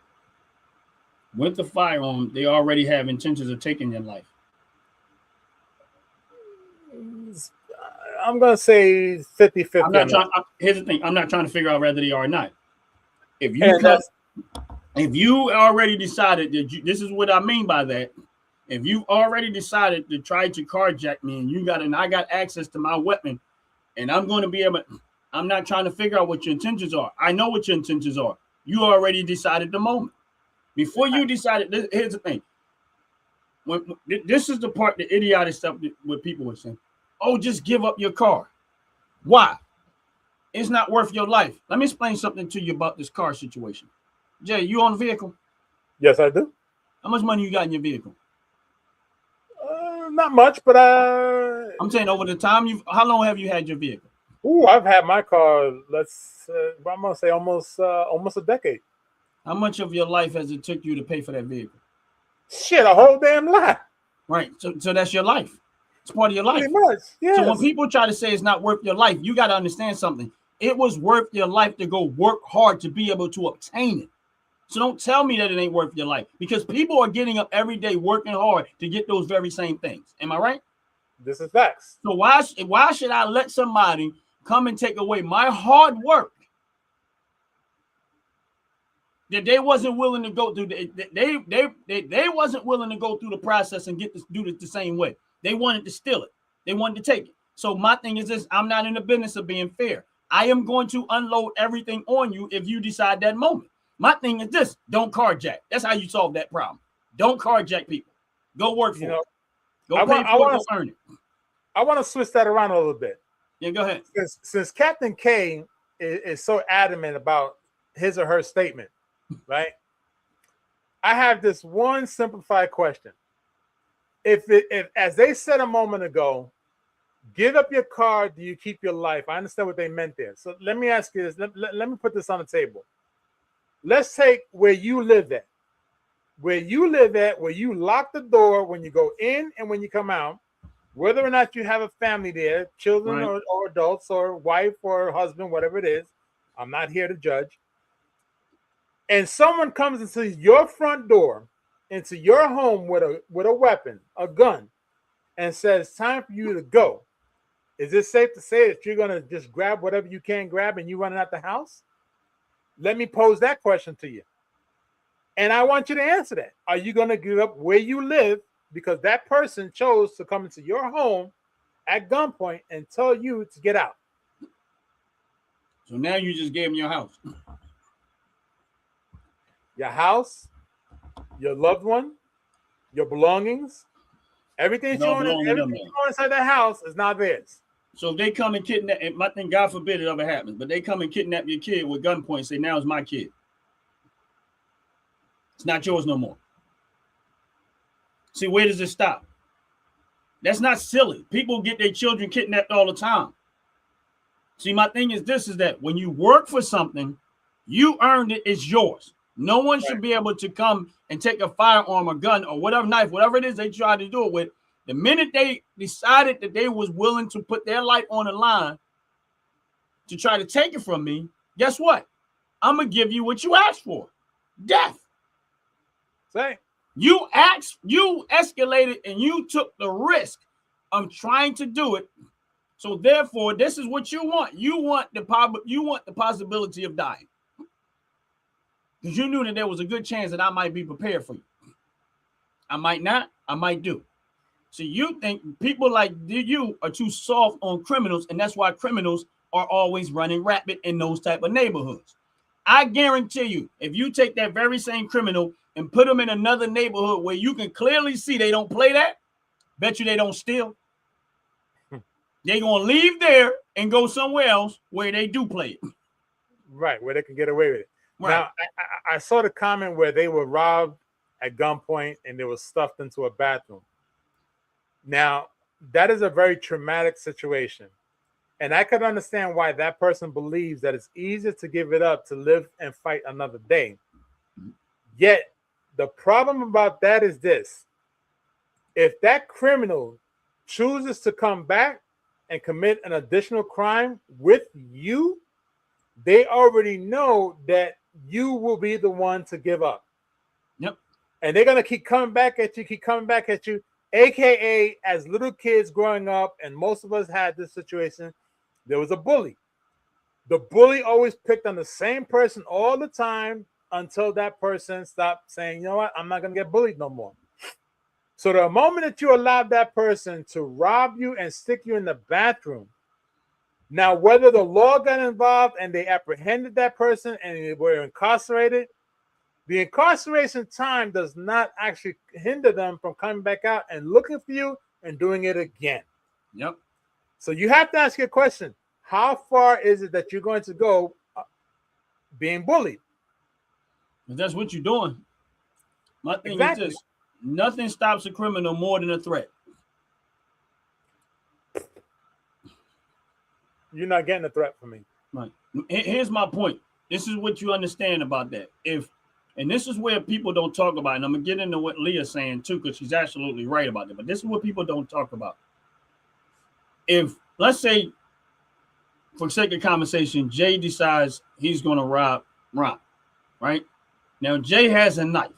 with a firearm, they already have intentions of taking your life. I'm going to say 50-50. Here's the thing. I'm not trying to figure out whether they are or not. If you already decided that this is what I mean by that. If you already decided to try to carjack me and I got access to my weapon and I'm going to be able, I'm not trying to figure out what your intentions are. I know what your intentions are. You already decided the moment. Before you decided, here's the thing. This is the part, the idiotic stuff that what people were saying. Oh, just give up your car. Why? It's not worth your life. Let me explain something to you about this car situation. Jay, you own a vehicle? Yes, I do. How much money you got in your vehicle? Not much, but I'm saying over the time how long have you had your vehicle? I've had my car. I'm gonna say almost a decade. How much of your life has it took you to pay for that vehicle? Shit, a whole damn lot. Right. So that's your life. It's part of your life. Pretty much. Yes. So when people try to say it's not worth your life, you got to understand something. It was worth your life to go work hard to be able to obtain it. So don't tell me that it ain't worth your life, because people are getting up every day working hard to get those very same things. Am I right? This is facts. So why should I let somebody come and take away my hard work that they wasn't willing to go through? They wasn't willing to go through the process and do it the same way. They wanted to steal it. They wanted to take it. So my thing is this: I'm not in the business of being fair. I am going to unload everything on you if you decide that moment. My thing is this: don't carjack. That's how you solve that problem. Don't carjack people. Go work for it. Go pay for it. Go earn it. I want to switch that around a little bit. Yeah, go ahead. Since Captain K is so adamant about his or her statement, right? I have this one simplified question. If as they said a moment ago, give up your car, do you keep your life? I understand what they meant there. So let me ask you this. Let me put this on the table. Let's take where you live at. Where you live at, where you lock the door when you go in and when you come out, whether or not you have a family there, children right, or adults or wife or husband, whatever it is. I'm not here to judge. And someone comes into your front door, into your home with a weapon, a gun, and says, time for you to go. Is it safe to say that you're going to just grab whatever you can grab and you running out the house? Let me pose that question to you. And I want you to answer that. Are you going to give up where you live because that person chose to come into your home at gunpoint and tell you to get out? So now you just gave them your house. Your house, your loved one, your belongings, everything you own inside that house is not theirs. So if they come and kidnap, and my thing, God forbid it ever happens, but they come and kidnap your kid with gunpoint and say, now it's my kid. It's not yours no more. See, where does it stop? That's not silly. People get their children kidnapped all the time. See, my thing is this, is that when you work for something, you earned it, it's yours. No one should be able to come and take a firearm, a gun, or whatever knife, whatever it is they try to do it with. The minute they decided that they was willing to put their life on the line to try to take it from me, guess what? I'm going to give you what you asked for. Death. Say. You escalated and you took the risk of trying to do it. So therefore, this is what you want. You want the possibility of dying. Because you knew that there was a good chance that I might be prepared for you. I might not, I might do. See, you think people like you are too soft on criminals, and that's why criminals are always running rapid in those type of neighborhoods. I guarantee you, if you take that very same criminal and put them in another neighborhood where you can clearly see they don't play that, bet you they don't steal. They're going to leave there and go somewhere else where they do play it. Right, where they can get away with it. Right. Now, I saw the comment where they were robbed at gunpoint and they were stuffed into a bathroom. Now, that is a very traumatic situation. And I could understand why that person believes that it's easier to give it up to live and fight another day. Yet, the problem about that is this. If that criminal chooses to come back and commit an additional crime with you, they already know that you will be the one to give up. Yep. And they're going to keep coming back at you, AKA as little kids growing up, and most of us had this situation, there was a bully. The bully always picked on the same person all the time until that person stopped saying, you know what, I'm not going to get bullied no more. So the moment that you allowed that person to rob you and stick you in the bathroom, now whether the law got involved and they apprehended that person and they were incarcerated, the incarceration time does not actually hinder them from coming back out and looking for you and doing it again. Yep. So you have to ask your question, how far is it that you're going to go being bullied? But that's what you're doing. My thing Exactly. is this. Nothing stops a criminal more than a threat. You're not getting a threat from me. Right. Here's my point. This is what you understand about that. And this is where people don't talk about, and I'm going to get into what Leah's saying too, because she's absolutely right about it. But this is what people don't talk about. If, let's say, for sake of conversation, Jay decides he's going to rob Ron, right? Now, Jay has a knife.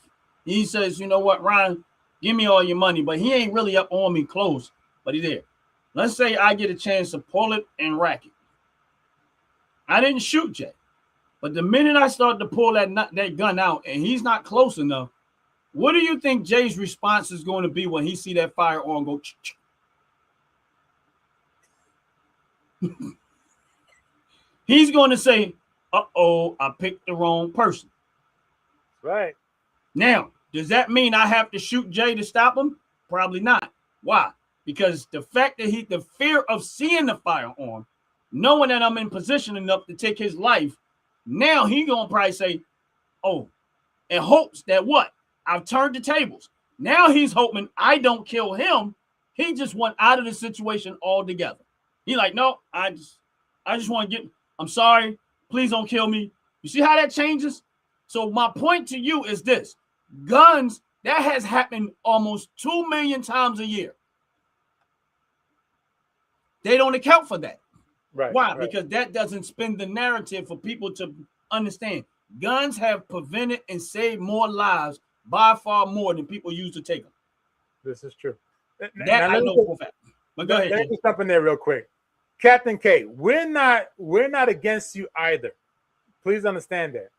He says, you know what, Ron, give me all your money, but he ain't really up on me close, but he's there. Let's say I get a chance to pull it and rack it. I didn't shoot Jay, but the minute I start to pull that gun out and he's not close enough, what do you think Jay's response is going to be when he see that firearm go? He's going to say, uh-oh, I picked the wrong person. Right. Now, does that mean I have to shoot Jay to stop him? Probably not. Why? Because the fact that the fear of seeing the firearm, knowing that I'm in position enough to take his life, now he gonna probably say, oh, in hopes that what? I've turned the tables. Now he's hoping I don't kill him. He just went out of the situation altogether. He like, no, I just want to I'm sorry. Please don't kill me. You see how that changes? So my point to you is this. Guns, that has happened almost 2 million times a year. They don't account for that. Right. Why? Right. Because that doesn't spin the narrative for people to understand. Guns have prevented and saved more lives by far more than people used to take them. This is true. That Now, I know for a fact. But go ahead. Let me jump in there real quick. Captain K, we're not against you either. Please understand that.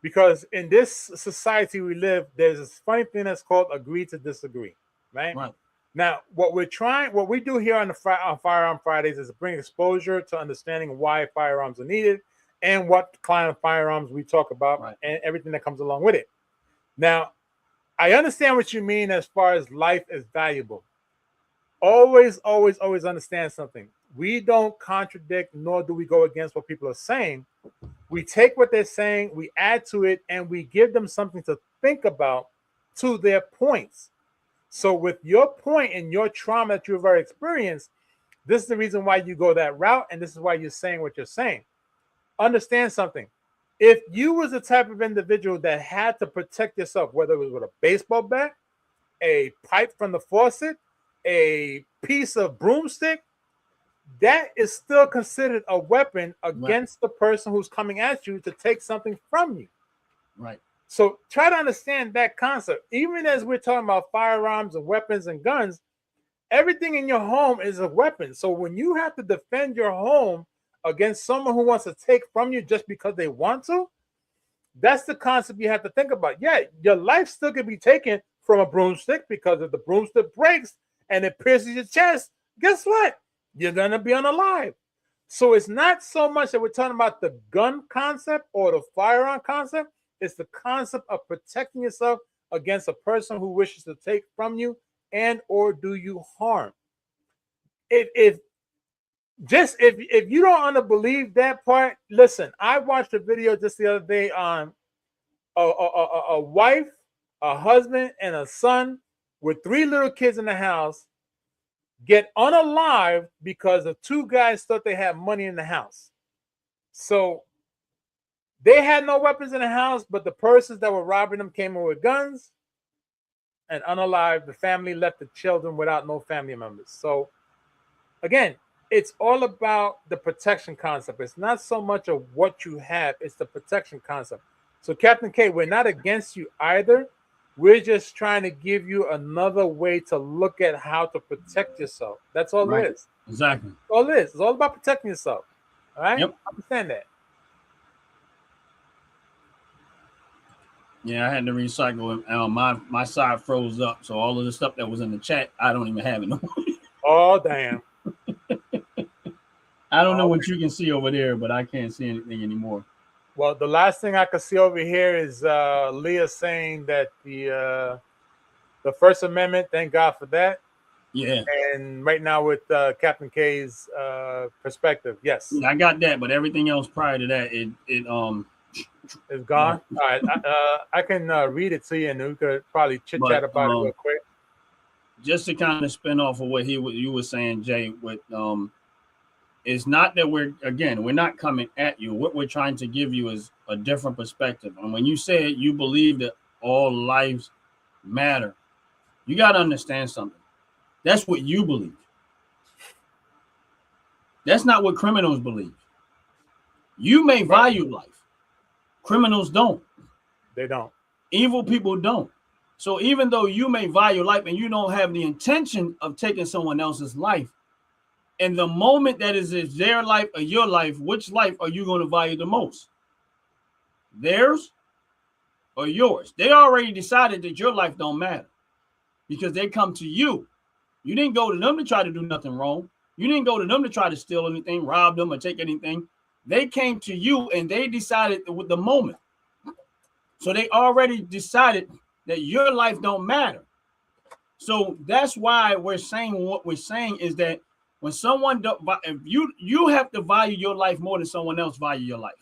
Because in this society we live, there's this funny thing that's called agree to disagree. Right? Right. Now, what we do here on Firearm Fridays is bring exposure to understanding why firearms are needed and what kind of firearms we talk about, right, and everything that comes along with it. Now, I understand what you mean as far as life is valuable. Always understand something. We don't contradict, nor do we go against what people are saying. We take what they're saying, we add to it, and we give them something to think about to their points. So with your point and your trauma that you've already experienced, this is the reason why you go that route, and this is why you're saying what you're saying. Understand something. If you was the type of individual that had to protect yourself, whether it was with a baseball bat, a pipe from the faucet, a piece of broomstick, that is still considered a weapon against the person who's coming at you to take something from you. Right. So try to understand that concept. Even as we're talking about firearms and weapons and guns, everything in your home is a weapon. So when you have to defend your home against someone who wants to take from you just because they want to, that's the concept you have to think about. Yeah, your life still could be taken from a broomstick, because if the broomstick breaks and it pierces your chest, guess what? You're gonna be unalive. So it's not so much that we're talking about the gun concept or the firearm concept. It's the concept of protecting yourself against a person who wishes to take from you and or do you harm. If you don't believe that part, listen. I watched a video just the other day on a wife, a husband, and a son with 3 little kids in the house get unalive because the 2 guys thought they had money in the house. So they had no weapons in the house, but the persons that were robbing them came in with guns, and unalive, the family left the children without no family members. So again, it's all about the protection concept. It's not so much of what you have, it's the protection concept. So Captain K, we're not against you either. We're just trying to give you another way to look at how to protect yourself. That's all it is. Exactly. That's all it is. It's all about protecting yourself. All right? Yep. Understand that. Yeah, I had to recycle it. My side froze up, so all of the stuff that was in the chat, I don't even have it no more. Oh, damn. I don't know what you can see over there, but I can't see anything anymore. Well, the last thing I can see over here is Leah saying that the First Amendment, thank God for that. Yeah. And right now with Captain K's perspective, yes. I got that, but everything else prior to that, it's gone. All right, I can read it to you, and we could probably chit chat about it real quick. Just to kind of spin off of what you were saying, Jay, with it's not that we're not coming at you. What we're trying to give you is a different perspective. And when you say you believe that all lives matter, you got to understand something. That's what you believe. That's not what criminals believe. You may value life. Criminals don't. They don't. Evil people don't. So even though you may value life and you don't have the intention of taking someone else's life, in the moment that is their life or your life, which life are you going to value the most? Theirs or yours? They already decided that your life don't matter because they come to you. You didn't go to them to try to do nothing wrong. You didn't go to them to try to steal anything, rob them, or take anything. They came to you and they decided with the moment. So they already decided that your life don't matter. So that's why we're saying what we're saying is that when someone if you have to value your life more than someone else value your life.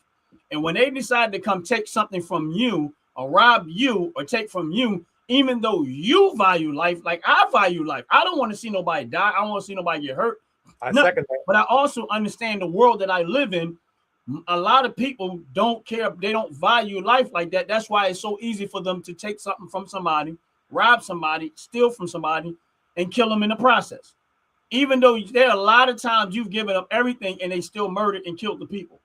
And when they decide to come take something from you or rob you or take from you, even though you value life, like I value life, I don't want to see nobody die. I don't want to see nobody get hurt. Second that. But I also understand the world that I live in. A lot of people don't care. They don't value life like that. That's why it's so easy for them to take something from somebody, rob somebody, steal from somebody, and kill them in the process. Even though there are a lot of times you've given up everything and they still murdered and killed the people.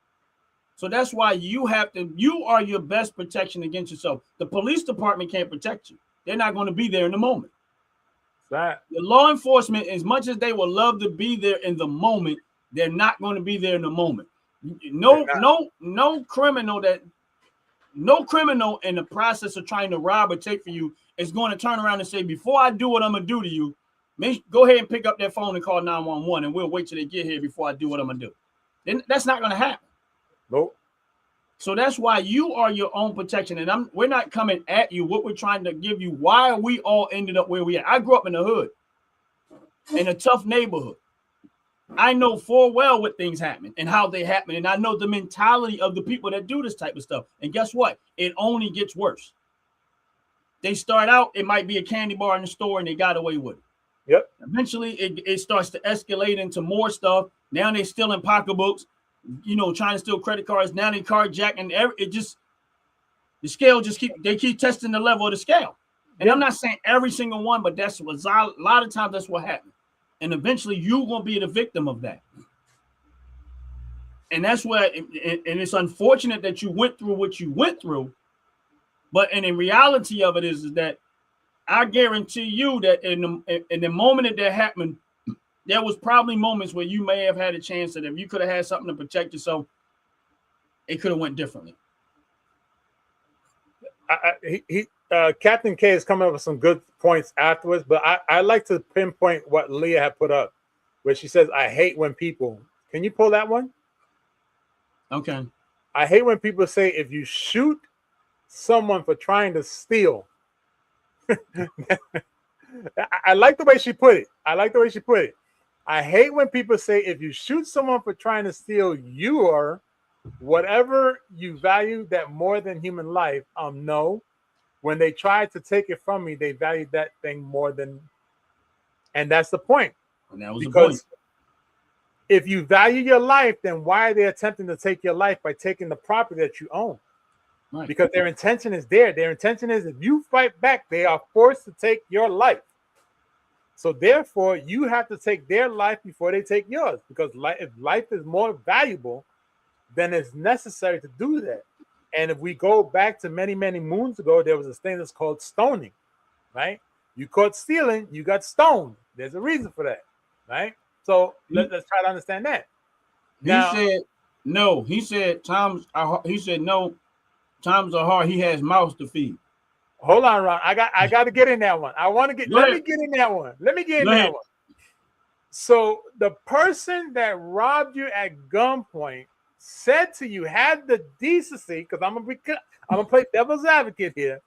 So that's why you are your best protection against yourself. The police department can't protect you. They're not going to be there in the moment. That. The law enforcement, as much as they would love to be there in the moment, they're not going to be there in the moment. No criminal in the process of trying to rob or take from you is going to turn around and say, before I do what I'm going to do to you, go ahead and pick up that phone and call 911 and we'll wait till they get here before I do what I'm going to do. Then that's not going to happen. Nope. So that's why you are your own protection. And we're not coming at you. What we're trying to give you, why we all ended up where we are. I grew up in the hood, in a tough neighborhood. I know full well what things happen and how they happen. And I know the mentality of the people that do this type of stuff. And guess what? It only gets worse. They start out, it might be a candy bar in the store and they got away with it. Yep. Eventually, it starts to escalate into more stuff. Now they're stealing pocketbooks, trying to steal credit cards. Now they carjack, and the scale they keep testing the level of the scale. And yep. I'm not saying every single one, but that's what a lot of times that's what happens. And eventually you're going to be the victim of that. And that's where, and it's unfortunate that you went through what you went through. But in reality of it is that I guarantee you that in the moment that happened, there was probably moments where you may have had a chance that if you could have had something to protect yourself, it could have went differently. Captain K is coming up with some good points afterwards, but I like to pinpoint what Leah had put up, where she says, I hate when people. Can you pull that one? Okay. I hate when people say if you shoot someone for trying to steal. I like the way she put it. I hate when people say if you shoot someone for trying to steal your whatever you value that more than human life. No. When they tried to take it from me, they valued that thing more than, and that's the point. And that was because the point. If you value your life, then why are they attempting to take your life by taking the property that you own? Right. Because their intention is there. Their intention is if you fight back, they are forced to take your life. So therefore, you have to take their life before they take yours. Because if life is more valuable, then it's necessary to do that. And if we go back to many, many moons ago, there was this thing that's called stoning, right? You caught stealing, you got stoned. There's a reason for that, right? So let's try to understand that. He said no. He said times are. He said no. Times are hard. He has mouths to feed. Hold on, Ron. I got to get in that one. Let me get in that one. So the person that robbed you at gunpoint said to you, had the decency, because I'm gonna play devil's advocate here,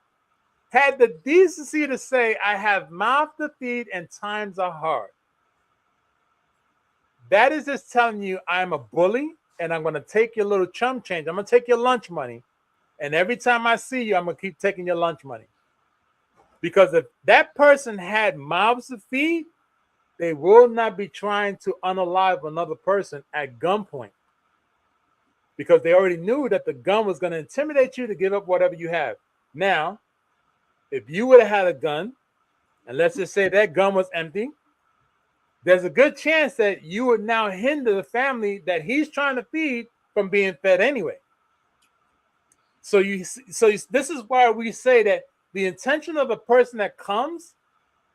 had the decency to say, I have mouth to feed and times are hard. That is just telling you I'm a bully and I'm gonna take your little chump change. I'm gonna take your lunch money, and every time I see you, I'm gonna keep taking your lunch money. Because if that person had mouths to feed, they will not be trying to unalive another person at gunpoint. Because they already knew that the gun was going to intimidate you to give up whatever you have. Now, if you would have had a gun, and let's just say that gun was empty, there's a good chance that you would now hinder the family that he's trying to feed from being fed anyway. So this is why we say that the intention of a person that comes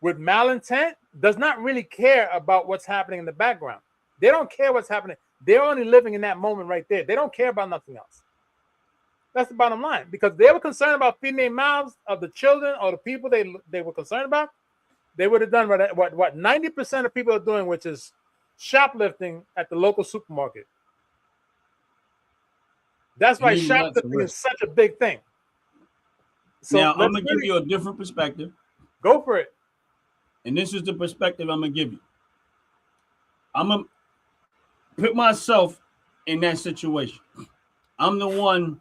with malintent does not really care about what's happening in the background. They don't care what's happening. They're only living in that moment right there. They don't care about nothing else. That's the bottom line. Because they were concerned about feeding their mouths of the children or the people they were concerned about. They would have done what 90% of people are doing, which is shoplifting at the local supermarket. That's why shoplifting is such a big thing. So now I'm going to give you a different perspective. Go for it. And this is the perspective I'm going to give you. I'm going to put myself in that situation. I'm the one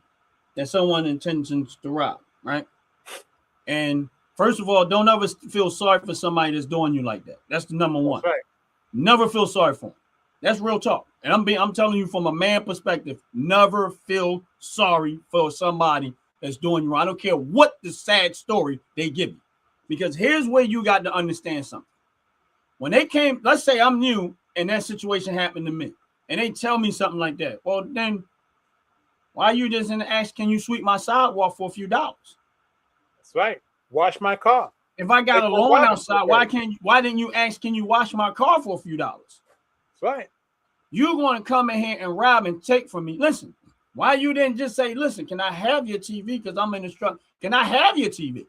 that someone intends to rob, right? And first of all, don't ever feel sorry for somebody that's doing you like that. That's the number one. Right. Never feel sorry for them. That's real talk. And I'm telling you from a man perspective, never feel sorry for somebody that's doing you wrong. I don't care what the sad story they give you. Because here's where you got to understand something. When they came, let's say I'm new and that situation happened to me, and they tell me something like that. Well, then why you just in the ask, can you sweep my sidewalk for a few dollars? That's right. Wash my car. If I got a lawn outside, why didn't you ask, can you wash my car for a few dollars? That's right. You're going to come in here and rob and take from me. Listen, why you didn't just say, listen, can I have your TV? Because I'm in the struggle. Can I have your TV?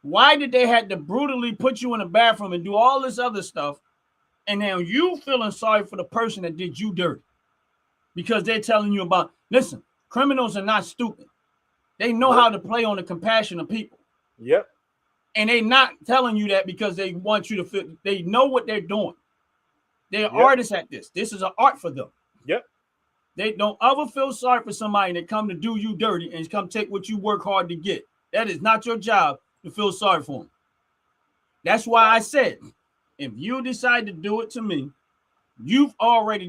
Why did they have to brutally put you in the bathroom and do all this other stuff? And now you feeling sorry for the person that did you dirty because they're telling you about, listen, criminals are not stupid. They know how to play on the compassion of people. Yep. And they not telling you that because they want you to feel, they know what they're doing. They're artists at this. This is an art for them. Yep. They don't ever feel sorry for somebody that come to do you dirty and come take what you work hard to get. That is not your job to feel sorry for them. That's why I said, if you decide to do it to me, you already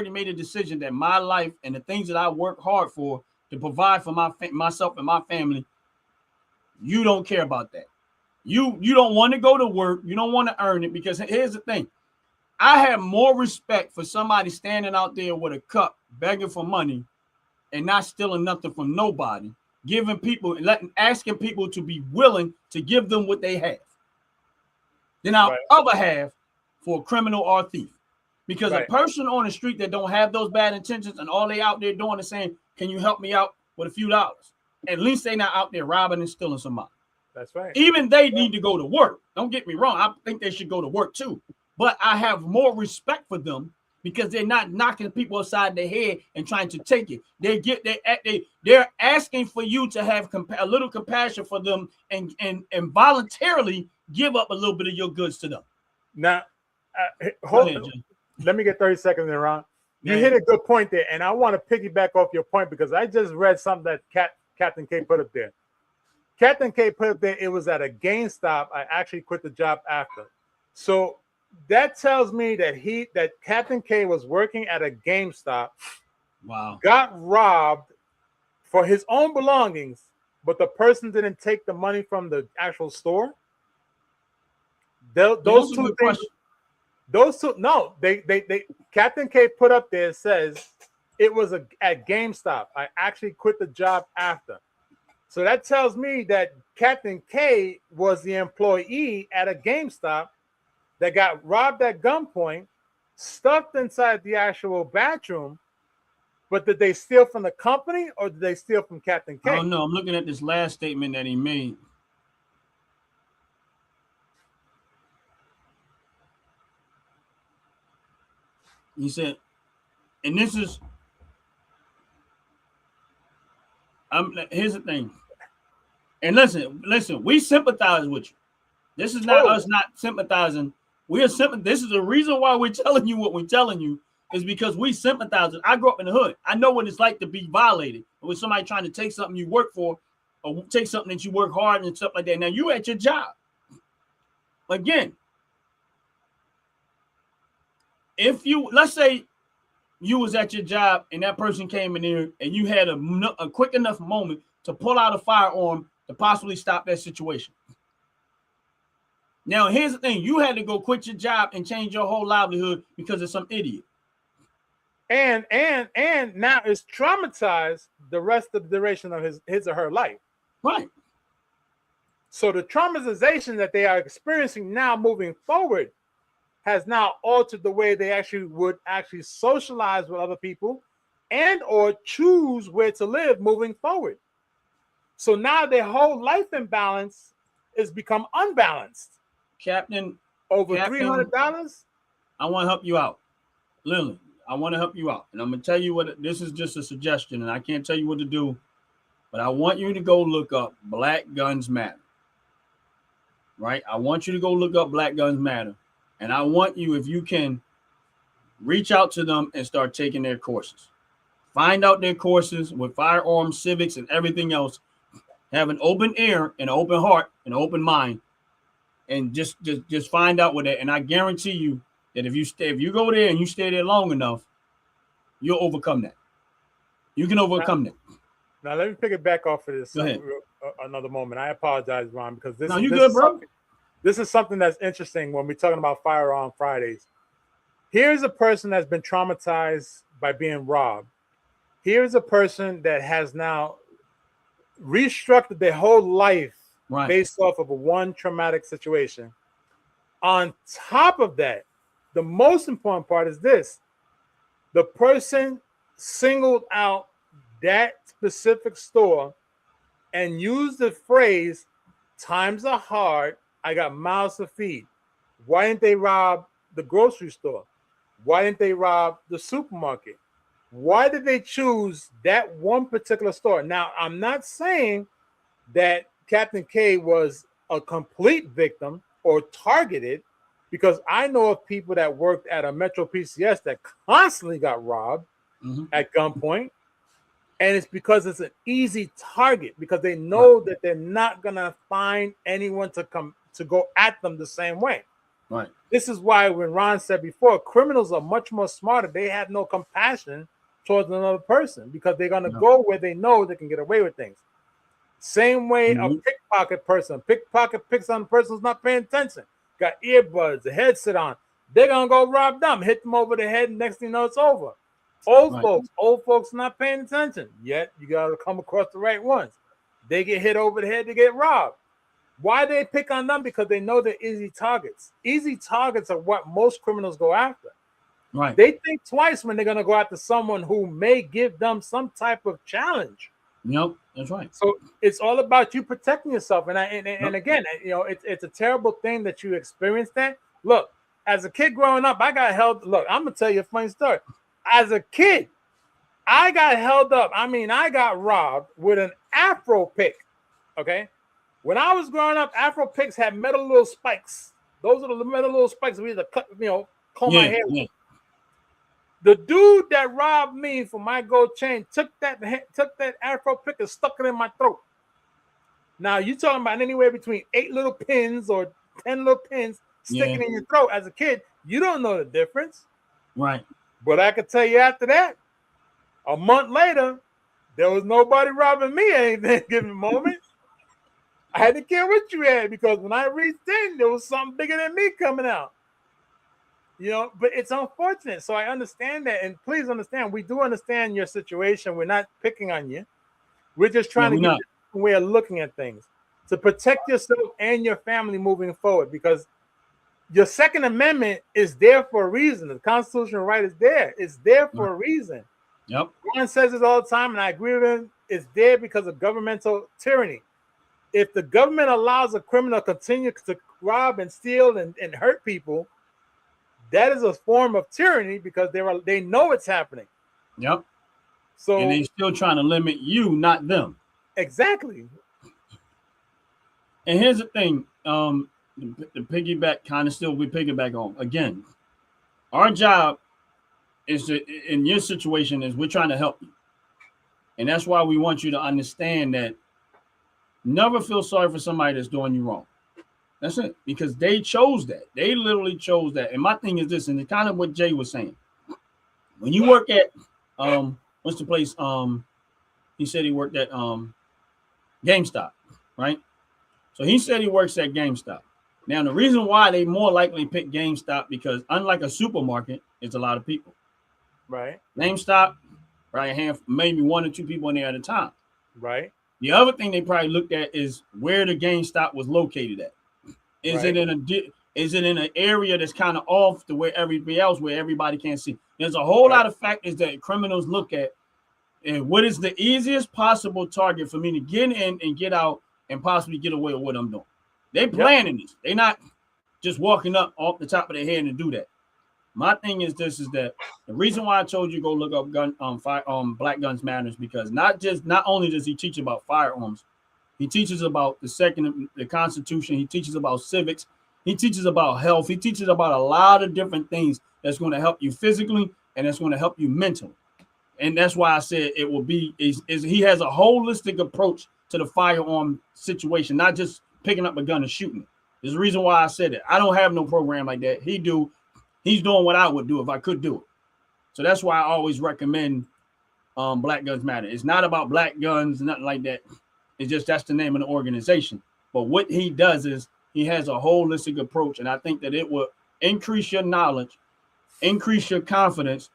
made a decision that my life and the things that I work hard for to provide for myself and my family, you don't care about that. You don't want to go to work. You don't want to earn it, because here's the thing. I have more respect for somebody standing out there with a cup begging for money and not stealing nothing from nobody, asking people to be willing to give them what they have, than I'll ever have for a criminal or a thief. Because a person on the street that don't have those bad intentions and all they out there doing is saying, can you help me out with a few dollars? at least they're not out there robbing and stealing somebody. That's right. Even they need to go to work. Don't get me wrong. I think they should go to work too. But I have more respect for them because they're not knocking people upside their head and trying to take it. They're asking for you to have a little compassion for them and voluntarily give up a little bit of your goods to them. Now, let me get 30 seconds in, Ron. You hit a good point there, and I want to piggyback off your point because I just read something that Captain K put up there. Captain K put up there, it was at a GameStop. I actually quit the job after. So that tells me that Captain K was working at a GameStop. Wow. Got robbed for his own belongings, but the person didn't take the money from the actual store. Those two things. Those two, no, they Captain K put up there, says it was at GameStop. I actually quit the job after. So that tells me that Captain K was the employee at a GameStop that got robbed at gunpoint, stuffed inside the actual bathroom. But did they steal from the company or did they steal from Captain K? I don't know. I'm looking at this last statement that he made. He said, and this is, here's the thing. And listen, we sympathize with you. This is not us not sympathizing. This is the reason why we're telling you what we're telling you is because we sympathize. I grew up in the hood. I know what it's like to be violated with somebody trying to take something you work for or take something that you work hard and stuff like that. Now you at your job. Again, if let's say you was at your job and that person came in there and you had a quick enough moment to pull out a firearm to possibly stop that situation. Now, here's the thing. You had to go quit your job and change your whole livelihood because of some idiot. And now it's traumatized the rest of the duration of his or her life. Right. So the traumatization that they are experiencing now moving forward has now altered the way they would socialize with other people and or choose where to live moving forward. So now their whole life imbalance has become unbalanced. Captain, over $300. I want to help you out. Lily, I want to help you out. And I'm going to tell you what, this is just a suggestion and I can't tell you what to do, but I want you to go look up Black Guns Matter. Right? I want you to go look up Black Guns Matter. And I want you, if you can, reach out to them and start taking their courses. Find out their courses with firearms, civics, and everything else. Have an open ear, an open heart, an open mind, and just find out what that. And I guarantee you that if you go there and you stay there long enough, you'll overcome that. You can overcome that. Now let me pick it back off of this another moment. I apologize, Ron, because this is something that's interesting when we're talking about Firearms Fridays. Here's a person that's been traumatized by being robbed. Here's a person that has now restructured their whole life based off of one traumatic situation. On top of that, the most important part is this. The person singled out that specific store and used the phrase, times are hard, I got mouths to feed. Why didn't they rob the grocery store? Why didn't they rob the supermarket? Why did they choose that one particular store? Now, I'm not saying that Captain K was a complete victim or targeted, because I know of people that worked at a Metro PCS that constantly got robbed at gunpoint. And it's because it's an easy target, because they know that they're not going to find anyone to go at them the same way. Right. This is why when Ron said before, criminals are much more smarter. They have no compassion towards another person because they're going to go where they know they can get away with things. Same way a pickpocket person. Pickpocket picks on a person who's not paying attention. Got earbuds, a headset on. They're going to go rob them, hit them over the head, and next thing you know, it's over. Old folks not paying attention. Yet you got to come across the right ones. They get hit over the head, they get robbed. Why they pick on them? Because they know they're easy targets. Easy targets are what most criminals go after. Right. They think twice when they're going to go after someone who may give them some type of challenge. Yep, that's right. So it's all about you protecting yourself. And Yep. again, it's a terrible thing that you experienced that. Look, as a kid growing up, I got held. Look, I'm gonna tell you a funny story. As a kid, I got held up. I mean, I got robbed with an Afro pick. Okay. When I was growing up, Afro picks had metal little spikes. Those are the metal little spikes we had to cut, comb my Yeah, hair. yeah. The dude that robbed me for my gold chain took that Afro pick and stuck it in my throat. Now you talking about anywhere between 8 little pins or 10 little pins sticking in your throat. As a kid, you don't know the difference. Right. But I can tell you after that, a month later, there was nobody robbing me at any given moment. I had to care what you had because when I reached in, there was something bigger than me coming out. But it's unfortunate. So I understand that. And please understand, we do understand your situation. We're not picking on you. We're just trying to get a way of looking at things to protect yourself and your family moving forward, because your Second Amendment is there for a reason. The constitutional right is there. It's there for a reason. Yep. Ron says this all the time, and I agree with him. It's there because of governmental tyranny. If the government allows a criminal to continue to rob and steal and hurt people, that is a form of tyranny because they know it's happening. Yep. So and they still trying to limit you, not them. Exactly. And here's the thing, the piggyback kind of still we piggyback on again. Our job is to, in your situation, is we're trying to help you, and that's why we want you to understand that never feel sorry for somebody that's doing you wrong. That's it, because they chose that. They literally chose that. And my thing is this, and it's kind of what Jay was saying. When you work at what's the place? He said he worked at GameStop, right? So he said he works at GameStop. Now, the reason why they more likely pick GameStop, because unlike a supermarket, it's a lot of people. Right. GameStop, right, maybe 1 or 2 people in there at a time. Right. The other thing they probably looked at is where the GameStop was located at. Is it in an area that's kind of off to where everybody else, where everybody can't see? There's a whole lot of factors that criminals look at. And what is the easiest possible target for me to get in and get out and possibly get away with what I'm doing? They planning this. They're not just walking up off the top of their head and do that. My thing is this: is that the reason why I told you go look up Black Guns Matters, because not only does he teach about firearms, he teaches about the Constitution. He teaches about civics. He teaches about health. He teaches about a lot of different things that's going to help you physically and that's going to help you mentally. And that's why I said it will be he has a holistic approach to the firearm situation, not just picking up a gun and shooting it. There's a reason why I said it. I don't have no program like that. He do. He's doing what I would do if I could do it. So that's why I always recommend Black Guns Matter. It's not about black guns, nothing like that. It's just that's the name of the organization. But what he does is he has a holistic approach, and I think that it will increase your knowledge, increase your confidence,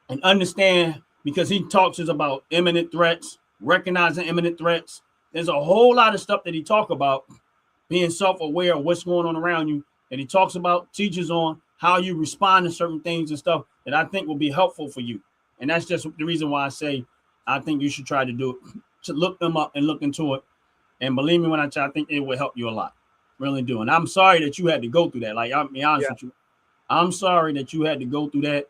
and understand, because he talks about imminent threats, recognizing imminent threats. There's a whole lot of stuff that he talks about, being self-aware of what's going on around you, and he talks about, teaches on how you respond to certain things and stuff that I think will be helpful for you. And that's just the reason why I say I think you should try to do it, to look them up and look into it. And believe me when I think it will help you a lot. Really do. And I'm sorry that you had to go through that. Like, I'll be honest with you. I'm sorry that you had to go through that.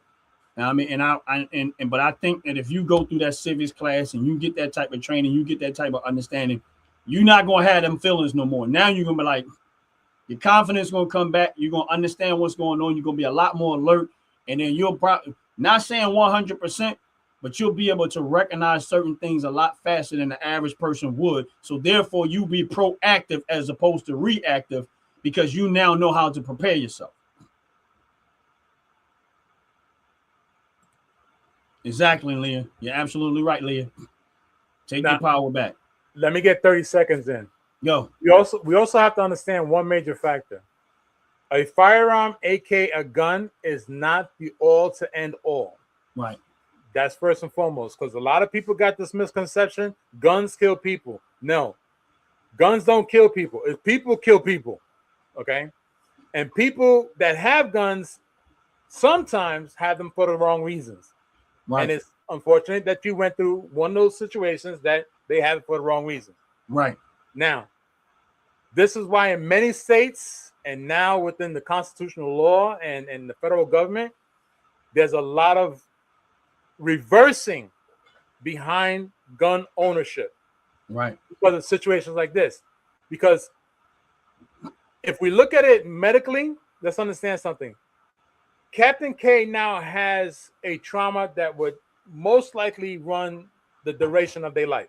I mean, but I think that if you go through that civics class and you get that type of training, you get that type of understanding, you're not going to have them feelings no more. Now you're going to be like, your confidence is going to come back. You're going to understand what's going on. You're going to be a lot more alert. And then you'll probably, not saying 100%, but you'll be able to recognize certain things a lot faster than the average person would. So therefore, you be proactive as opposed to reactive, because you now know how to prepare yourself. Exactly, Leah. You're absolutely right, Leah. Take your power back. Let me get 30 seconds in. Go. We also have to understand one major factor. A firearm, aka a gun, is not the all to end all. Right. That's first and foremost, because a lot of people got this misconception: guns kill people. No, guns don't kill people. If people kill people, okay, and people that have guns sometimes have them for the wrong reasons. Right. And it's unfortunate that you went through one of those situations that they have it for the wrong reason. Right. Now, this is why in many states and now within the constitutional law and the federal government, there's a lot of reversing behind gun ownership. Right. Because of situations like this. Because if we look at it medically, let's understand something. Captain K now has a trauma that would most likely run the duration of their life.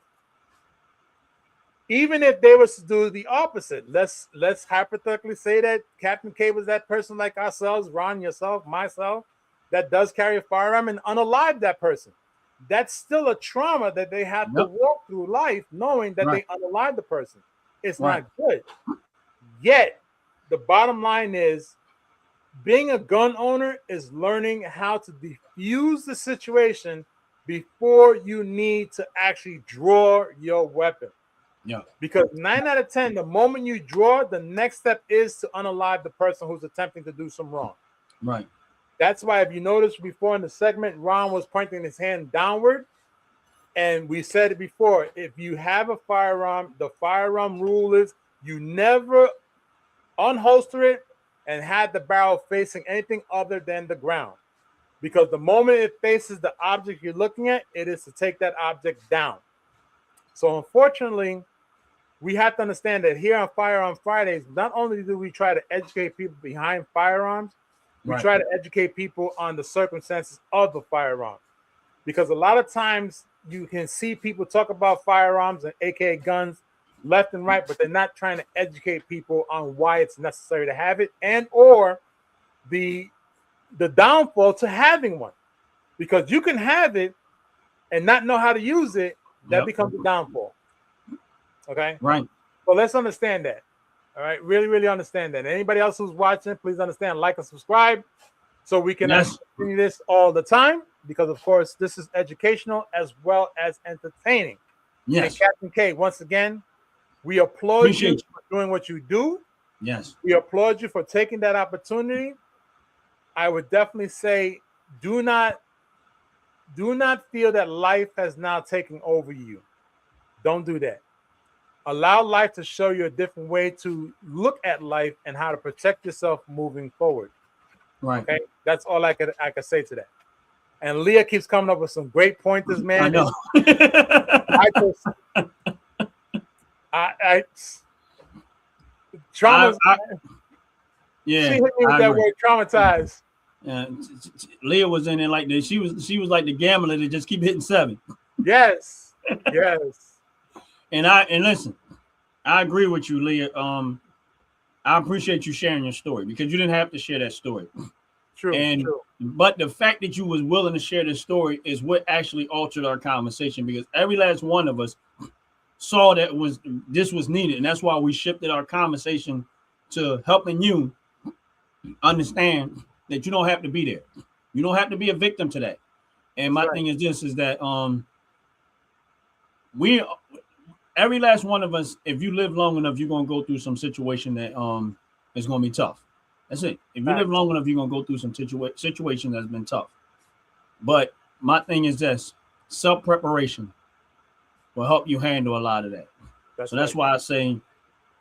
Even if they was to do the opposite, let's hypothetically say that Captain K was that person like ourselves, Ron, yourself, myself, that does carry a firearm and unalive that person. That's still a trauma that they have to walk through life knowing that they unalive the person. It's not good. Yet, the bottom line is being a gun owner is learning how to defuse the situation before you need to actually draw your weapon. Yeah. Because 9 out of 10, the moment you draw, the next step is to unalive the person who's attempting to do some wrong. Right. That's why if you noticed before in the segment, Ron was pointing his hand downward. And we said it before, if you have a firearm, the firearm rule is you never unholster it and have the barrel facing anything other than the ground. Because the moment it faces the object you're looking at, it is to take that object down. So unfortunately, we have to understand that here on Firearms Fridays, not only do we try to educate people behind firearms, we try to educate people on the circumstances of the firearm. Because a lot of times you can see people talk about firearms and AKA guns left and right, but they're not trying to educate people on why it's necessary to have it and or the downfall to having one. Because you can have it and not know how to use it, that becomes a downfall. Okay? Right. So let's understand that. All right, really, really understand that. Anybody else who's watching, please understand, like and subscribe so we can continue this all the time because, of course, this is educational as well as entertaining. Yes. And Captain K, once again, we applaud you for doing what you do. Yes. We applaud you for taking that opportunity. I would definitely say do not feel that life has now taken over you. Don't do that. Allow life to show you a different way to look at life and how to protect yourself moving forward. Right. Okay. That's all I could say to that. And Leah keeps coming up with some great pointers, man. I know. Trauma. Yeah. She hit me with that word, traumatized. Leah was in there like this. She was like the gambler that just keep hitting 7. Yes. Yes. And listen, I agree with you, Leah. I appreciate you sharing your story because you didn't have to share that story. True. But the fact that you was willing to share this story is what actually altered our conversation because every last one of us saw that this was needed, and that's why we shifted our conversation to helping you understand that you don't have to be there. You don't have to be a victim to that. And my thing is this: is that every last one of us, if you live long enough, you're gonna go through some situation that is gonna be tough. That's it. If you live long enough, you're gonna go through some situation that's been tough. But my thing is this: self-preparation will help you handle a lot of that. That's why I say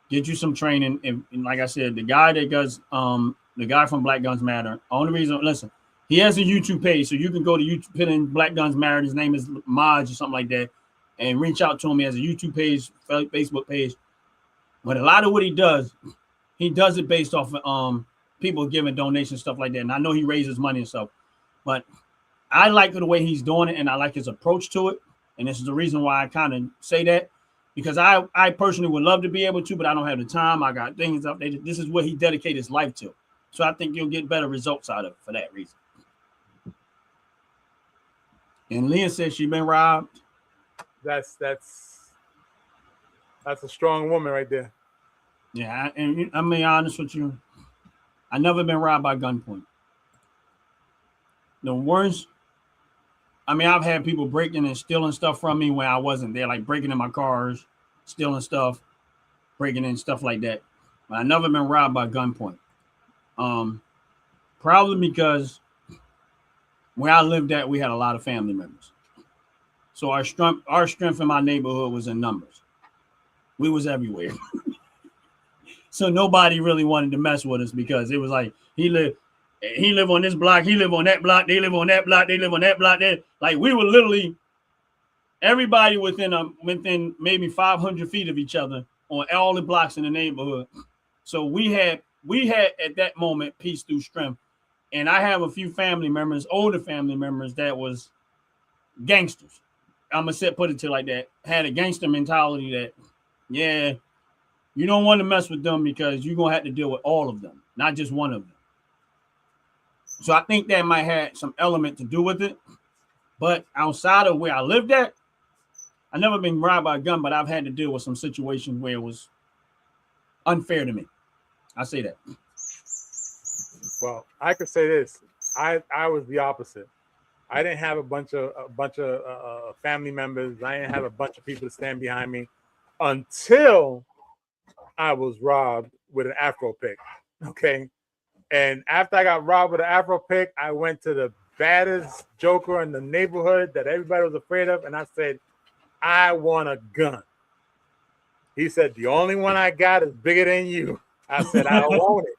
get you some training. And like I said, the guy that does the guy from Black Guns Matter. Only reason, listen, he has a YouTube page, so you can go to YouTube, put in Black Guns Matter. His name is Maj or something like that. And reach out to him. He has a YouTube page, Facebook page. But a lot of what he does it based off of people giving donations, stuff like that. And I know he raises money and stuff. But I like the way he's doing it, and I like his approach to it. And this is the reason why I kind of say that. Because I personally would love to be able to, but I don't have the time. I got things up there. This is what he dedicated his life to. So I think you'll get better results out of it for that reason. And Leah says she's been robbed. That's a strong woman right there. Yeah, and I'm being honest with you. I never been robbed by gunpoint. The worst. I mean, I've had people breaking and stealing stuff from me when I wasn't there, like breaking in my cars, stealing stuff, breaking in stuff like that. But I never been robbed by gunpoint. Probably because where I lived at, we had a lot of family members. So our strength in my neighborhood was in numbers. We was everywhere. So nobody really wanted to mess with us because it was like he lived on this block, he lived on that block, they live on that block, they live on that block. Like we were literally everybody within maybe 500 feet of each other on all the blocks in the neighborhood. So we had at that moment peace through strength. And I have a few family members, older family members that was gangsters. I'm gonna put it to like that. Had a gangster mentality that, yeah, you don't want to mess with them because you're gonna have to deal with all of them, not just one of them. So I think that might have some element to do with it. But outside of where I lived at, I never been robbed by a gun, but I've had to deal with some situations where it was unfair to me. I say that. Well, I could say this. I was the opposite. I didn't have a bunch of family members. I didn't have a bunch of people to stand behind me until I was robbed with an Afro pick. Okay. And after I got robbed with an Afro pick, I went to the baddest joker in the neighborhood that everybody was afraid of. And I said, I want a gun. He said, the only one I got is bigger than you. I said, I don't want it.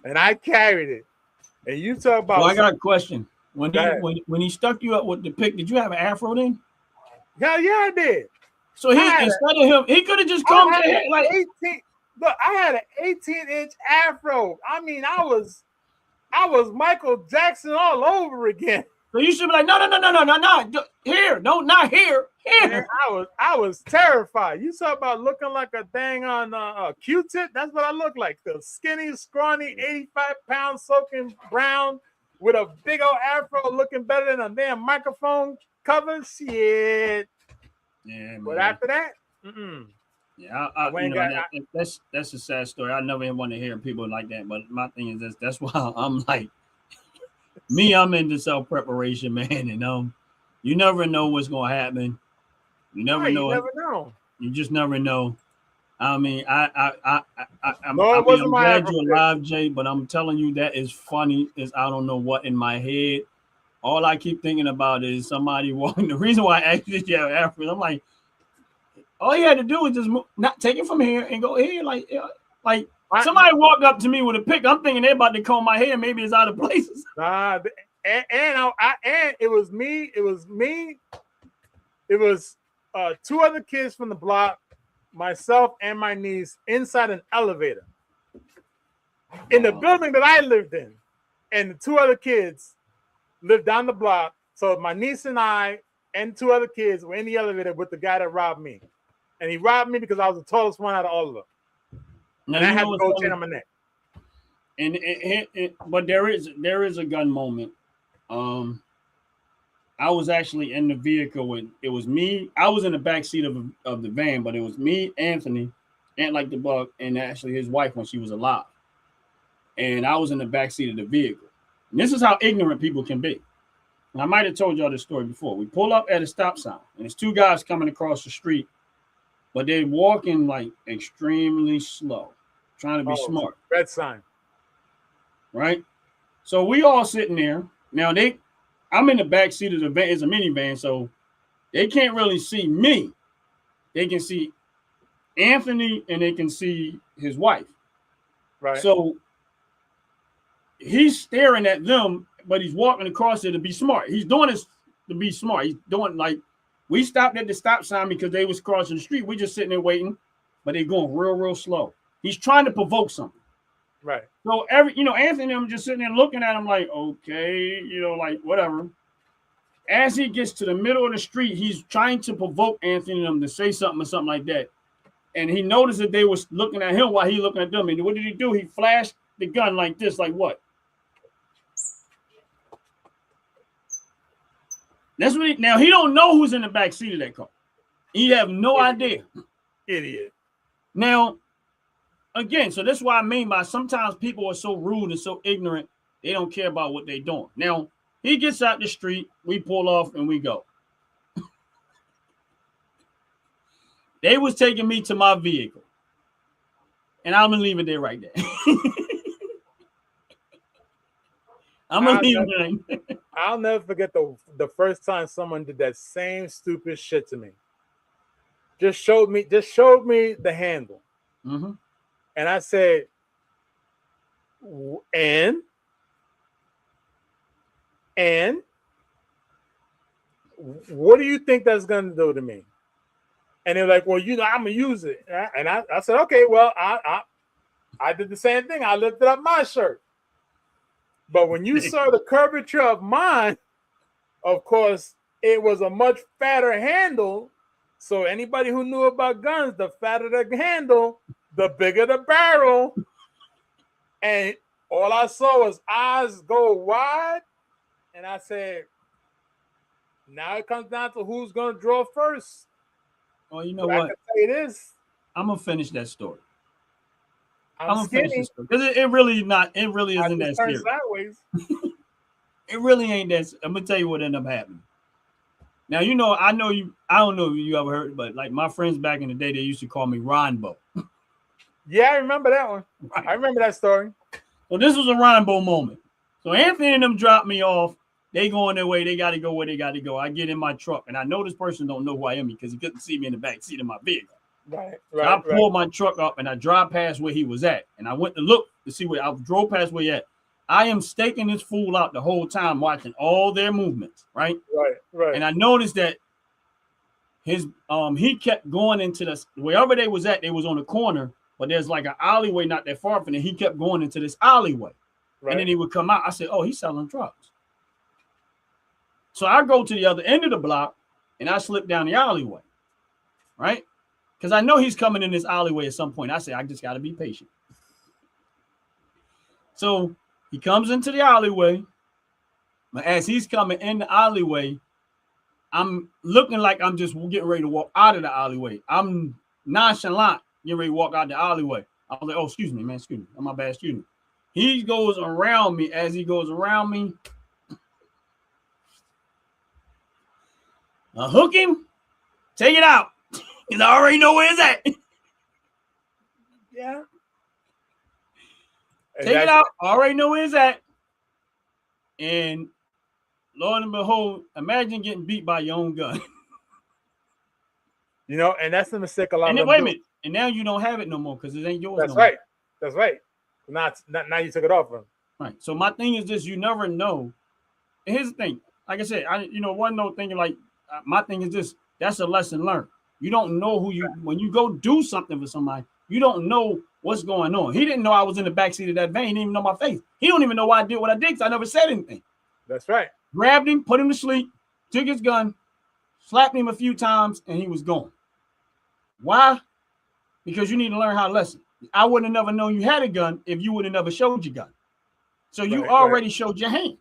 And I carried it. And you talk about. Well, I got a question. When he stuck you up with the pick, did you have an Afro then? Hell yeah, I did. So instead of him, he could have just come to him like 18. Look, I had an 18-inch Afro. I mean, I was Michael Jackson all over again. So you should be like, no. Here, not here. Man, I was terrified. You talk about looking like a dang on a Q-tip. That's what I look like. The skinny, scrawny, 85-pound soaking brown with a big old Afro, looking better than a damn microphone cover. Shit. Yeah, but after that, yeah, that's a sad story. I never want to hear people like that. But my thing is this: that's why I'm like, I'm into self preparation, man. And you never know what's gonna happen. You never know. You never know. You just never know. I mean, I'm glad you're alive, Jay. But I'm telling you, that is funny as I don't know what in my head. All I keep thinking about is somebody walking. The reason why I asked you if you have Afro, I'm like, all you had to do was just not take it from here and go here. Like somebody walked up to me with a pick. I'm thinking they're about to comb my hair. Maybe it's out of places. And it was me. It was two other kids from the block, myself and my niece inside an elevator in the building that I lived in, and the two other kids lived down the block. So my niece and I and two other kids were in the elevator with the guy that robbed me. And he robbed me because I was the tallest one out of all of them. Now, and I had the gold chain on my neck. And but there is a gun moment. I was actually in the vehicle when it was me. I was in the back seat of the van, but it was me, Anthony, Ant like the Buck, and actually his wife when she was alive. And I was in the back seat of the vehicle. And this is how ignorant people can be. And I might have told y'all this story before. We pull up at a stop sign, and there's two guys coming across the street, but they're walking like extremely slow, trying to be smart. Red sign. Right? So we all sitting there. Now I'm in the back seat of the van. It's a minivan, so they can't really see me. They can see Anthony and they can see his wife. Right. So he's staring at them, but he's walking across there to be smart. He's doing this to be smart. He's doing like we stopped at the stop sign because they was crossing the street. We just sitting there waiting, but they're going real slow. He's trying to provoke something. Right. So Anthony, I'm just sitting there looking at him like, okay, like whatever. As he gets to the middle of the street, he's trying to provoke Anthony and them to say something or something like that. And he noticed that they was looking at him while he looking at them. And what did he do? He flashed the gun like this, like what? That's what now he don't know who's in the back seat of that car. He have no idea. Idiot. Now, again, so that's why I mean by sometimes people are so rude and so ignorant, they don't care about what they're doing. Now, he gets out the street, we pull off, and we go. They was taking me to my vehicle. And I'm going to leave it there right there. I'm gonna leave it. I'll never forget the first time someone did that same stupid shit to me. Just showed me the handle, Mm-hmm. and I said, and what do you think that's gonna do to me? And they're like, well, I'm gonna use it, and I said, okay, well, I did the same thing. I lifted up my shirt, but when you saw the curvature of mine, of course, it was a much fatter handle. So anybody who knew about guns, the fatter the handle, the bigger the barrel. And all I saw was eyes go wide. And I said, now it comes down to who's going to draw first. Well, you know But what? I can tell you this. I'm going to finish that story. I'm going to finish skinny. this story. Because it really isn't that turn serious. sideways. It really ain't that. I'm going to tell you what ended up happening. Now, I don't know if you ever heard, but like my friends back in the day, they used to call me Ronbo. Yeah, I remember that one. Right. I remember that story. So this was a Ronbo moment. So Anthony and them dropped me off. They going their way. They got to go where they got to go. I get in my truck, and I know this person don't know who I am because he couldn't see me in the back seat of my vehicle. Right. So I pulled my truck up, and I drive past where he was at. And I went to look to see where I drove past where he at. I am staking this fool out the whole time, watching all their movements, right? Right. And I noticed that he kept going into this wherever they was at. They was on the corner, but there's like an alleyway not that far from it. He kept going into this alleyway, and then he would come out. I said, "Oh, he's selling drugs." So I go to the other end of the block, and I slip down the alleyway, right? Because I know he's coming in this alleyway at some point. I said, I just got to be patient. So he comes into the alleyway, but as he's coming in the alleyway, I'm looking like I'm just getting ready to walk out of the alleyway. I'm nonchalant, getting ready to walk out the alleyway. I was like, oh, excuse me, man, excuse me. My bad, excuse me. He goes around me. As he goes around me, I hook him, take it out, because I already know where it's at. Yeah. Take it out. I already know where it's at. And Lord and behold, imagine getting beat by your own gun. And that's the mistake a lot of them wait a do. minute. And now you don't have it no more because it ain't yours. That's no right. more. That's right. Now you took it off him. Right. So my thing is this: you never know. And here's the thing. Like I said, one note thinking like my thing is this: that's a lesson learned. You don't know when you go do something for somebody, you don't know what's going on. He didn't know I was in the backseat of that van. He didn't even know my face. He don't even know why I did what I did because I never said anything. That's right. Grabbed him, put him to sleep, took his gun, slapped him a few times, and he was gone. Why? Because you need to learn how to listen. I wouldn't have never known you had a gun if you would have never showed your gun. So you already showed your hand.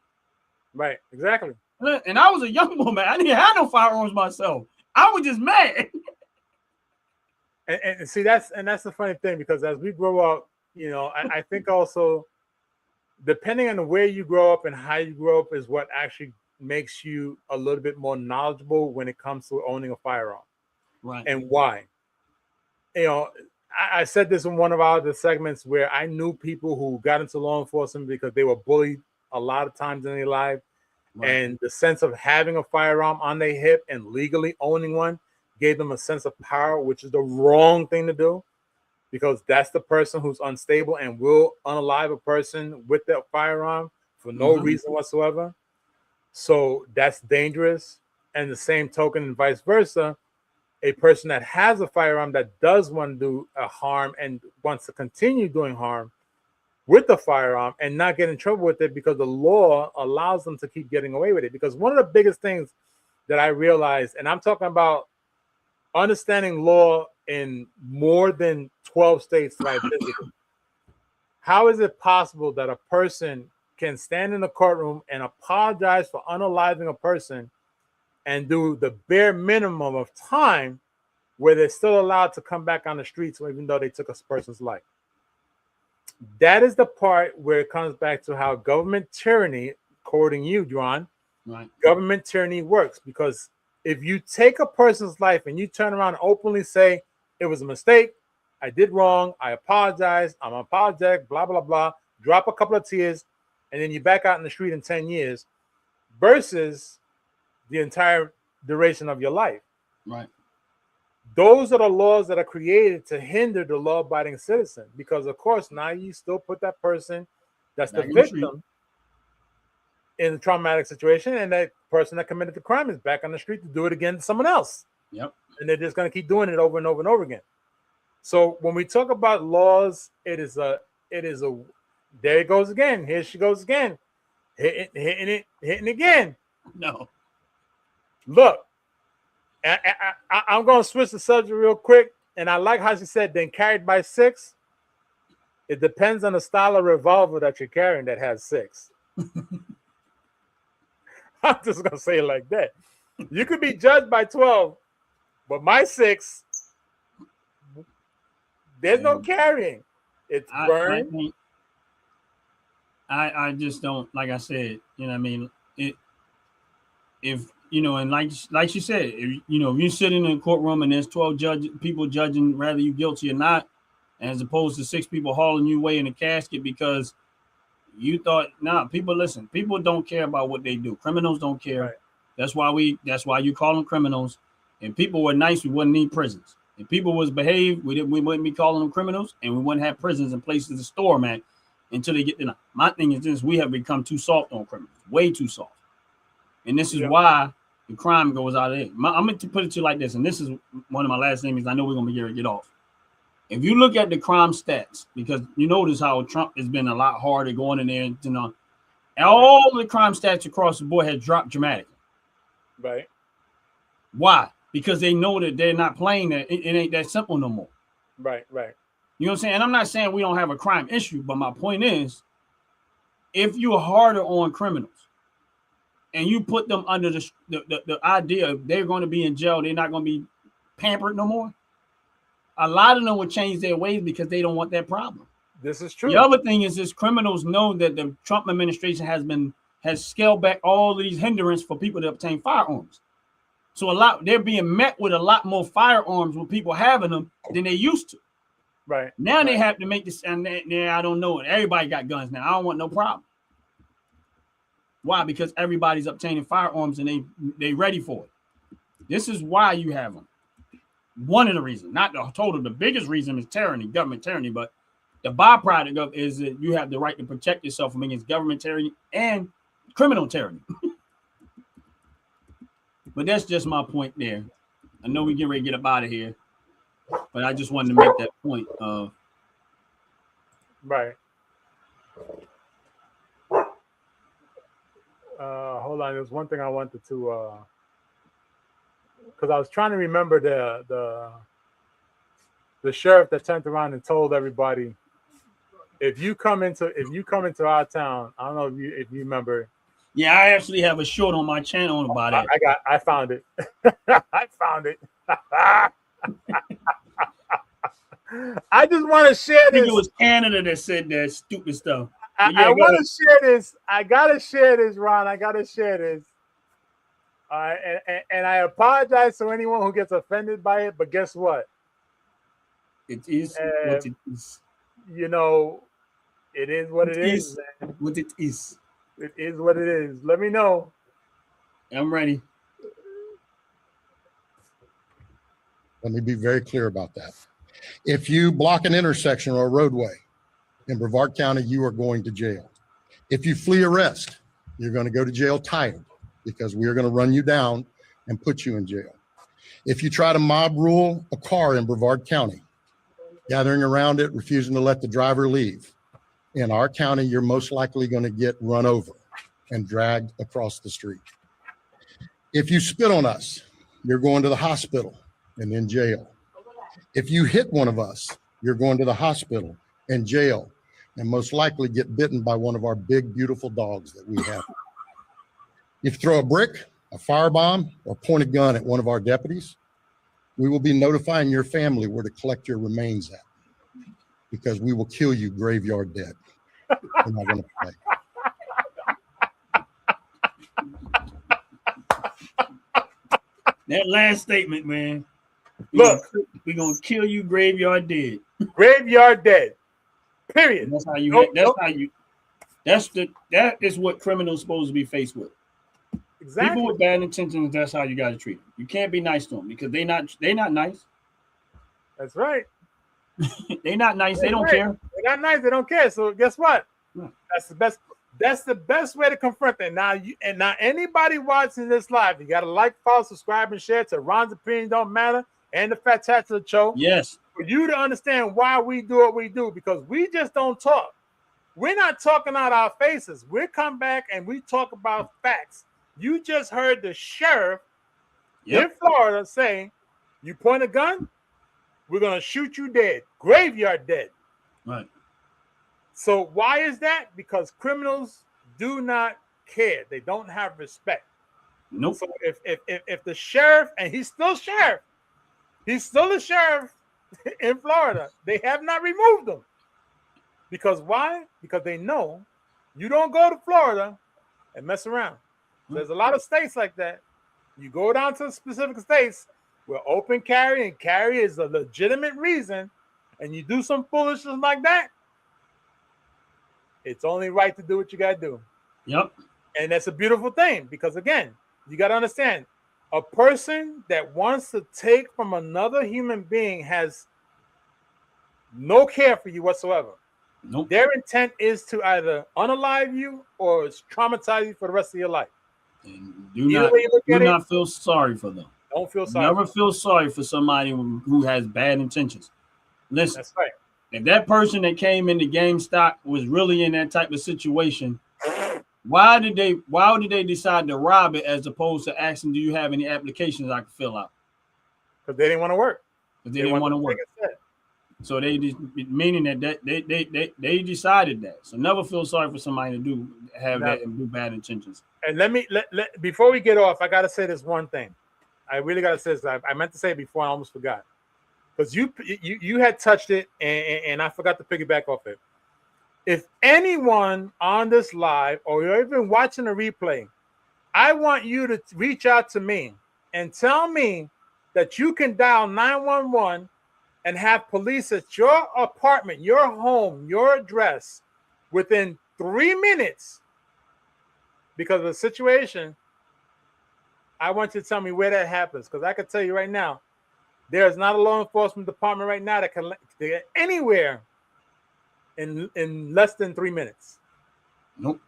Right, exactly. And I was a young woman. I didn't have no firearms myself. I was just mad. And see, that's the funny thing, because as we grow up, I think also depending on where you grow up and how you grow up is what actually makes you a little bit more knowledgeable when it comes to owning a firearm. Right. And why. I said this in one of our other segments where I knew people who got into law enforcement because they were bullied a lot of times in their life. Right. And the sense of having a firearm on their hip and legally owning one gave them a sense of power, which is the wrong thing to do, because that's the person who's unstable and will unalive a person with that firearm for no reason whatsoever. So that's dangerous. And the same token and vice versa, a person that has a firearm that does want to do harm and wants to continue doing harm with the firearm and not get in trouble with it because the law allows them to keep getting away with it. Because one of the biggest things that I realized, and I'm talking about understanding law in more than 12 states that I visited. How is it possible that a person can stand in a courtroom and apologize for unaliving a person and do the bare minimum of time where they're still allowed to come back on the streets even though they took a person's life? That is the part where it comes back to how government tyranny, quoting you, John, right, government tyranny works. Because if you take a person's life and you turn around and openly say, it was a mistake, I did wrong, I apologize, I'm apologetic, blah, blah, blah, drop a couple of tears, and then you're back out in the street in 10 years versus the entire duration of your life. Right. Those are the laws that are created to hinder the law-abiding citizen, because of course now you still put that person that's the victim in a traumatic situation, and that person that committed the crime is back on the street to do it again to someone else. Yep. And they're just going to keep doing it over and over and over again. So when we talk about laws, it is a there it goes again. Here she goes again. Hitting again. No. Look, I'm going to switch the subject real quick. And I like how she said, then carried by 6. It depends on the style of revolver that you're carrying that has 6. I'm just going to say it like that. You could be judged by 12, but my 6, there's no carrying. It's burned. I just don't, like I said, you know what I mean? If you know, and like she said, if you sit in a courtroom and there's 12 people judging whether you guilty or not, as opposed to 6 people hauling you away in a casket because you thought, people listen, people don't care about what they do. Criminals don't care. Right. That's why you call them criminals. And people were nice, we wouldn't need prisons. If people was behaved, we wouldn't be calling them criminals, and we wouldn't have prisons and places to store them at until they get there. My thing is this: we have become too soft on criminals, way too soft. And this is why the crime goes out of there. I'm going to put it to you like this, and this is one of my last things. I know we're going to be here to get off. If you look at the crime stats, because you notice how Trump has been a lot harder going in there, all the crime stats across the board have dropped dramatically. Right. Why? Because they know that they're not playing that. It ain't that simple no more. Right. You know what I'm saying? And I'm not saying we don't have a crime issue, but my point is, if you're harder on criminals and you put them under the idea of they're going to be in jail, they're not going to be pampered no more, a lot of them will change their ways because they don't want that problem. This is true. The other thing is criminals know that the Trump administration has scaled back all of these hindrances for people to obtain firearms. So they're being met with a lot more firearms with people having them than they used to. Right. Now they have to make this, and I don't know it. Everybody got guns now. I don't want no problem. Why? Because everybody's obtaining firearms and they ready for it. This is why you have them. One of the reasons, not the total. The biggest reason is tyranny, government tyranny, but the byproduct of is that you have the right to protect yourself from against government tyranny and criminal tyranny. But that's just my point there. I know we get ready to get up out of here, but I just wanted to make that point. Right. Hold on. There's one thing I wanted to, because I was trying to remember the sheriff that turned around and told everybody, if you come into our town, I don't know if you remember. Yeah, I actually have a short on my channel about it. I found it. I found it. I just want to share this. I think it was Canada that said that stupid stuff. I want to share this. I gotta share this, Ron. I gotta share this. And I apologize to anyone who gets offended by it. But guess what? It is what it is. You know, it is what it is. Man. What it is. It is what it is. Let me know. I'm ready. Let me be very clear about that. If you block an intersection or a roadway in Brevard County, you are going to jail. If you flee arrest, you're going to go to jail tired because we are going to run you down and put you in jail. If you try to mob rule a car in Brevard County, gathering around it, refusing to let the driver leave, in our county, you're most likely going to get run over and dragged across the street. If you spit on us, you're going to the hospital and in jail. If you hit one of us, you're going to the hospital and jail, and most likely get bitten by one of our big, beautiful dogs that we have. If you throw a brick, a firebomb, or point a gun at one of our deputies, we will be notifying your family where to collect your remains at, because we will kill you graveyard dead. We're not going to play. That last statement, man. Look, we're gonna kill you graveyard dead. Graveyard dead. Period. That's how you. That is what criminals supposed to be faced with. Exactly. People with bad intentions, that's how you got to treat them. You can't be nice to them because they not nice. That's right. They not nice. They don't care. They're not nice. They don't care. So guess what? Yeah. That's the best. That's the best way to confront them. Now anybody watching this live, you got to like, follow, subscribe, and share to Ron's Opinion Don't Matter and the Fantastic Show. Yes. For you to understand why we do what we do, because we just don't talk. We're not talking out our faces. We come back and we talk about facts. You just heard the sheriff in Florida say, "You point a gun, we're gonna shoot you dead, graveyard dead." Right. So why is that? Because criminals do not care. They don't have respect. Nope. So if the sheriff, and he's still sheriff, he's still a sheriff in Florida, they have not removed him. Because why? Because they know you don't go to Florida and mess around. There's a lot of states like that. You go down to specific states where open carry and carry is a legitimate reason, and you do some foolishness like that, it's only right to do what you got to do. Yep. And that's a beautiful thing because, again, you got to understand, a person that wants to take from another human being has no care for you whatsoever. Nope. Their intent is to either unalive you or traumatize you for the rest of your life. And do not feel sorry for them. Don't feel sorry. Never feel sorry for somebody who has bad intentions. Listen, that's right. If that person that came into GameStop was really in that type of situation, why did they decide to rob it as opposed to asking, "Do you have any applications I can fill out?" Because they didn't want to work. Because they didn't want to work. So they just, meaning that they decided that. So never feel sorry for somebody to have that and do bad intentions. And let before we get off, I gotta say this one thing. I really gotta say this. I meant to say it before, I almost forgot. Because you had touched it and I forgot to piggyback off it. If anyone on this live or you're even watching a replay, I want you to reach out to me and tell me that you can dial 911 and have police at your apartment, your home, your address within 3 minutes because of the situation. I want you to tell me where that happens, because I can tell you right now, there's not a law enforcement department right now that can get anywhere in less than 3 minutes. Nope.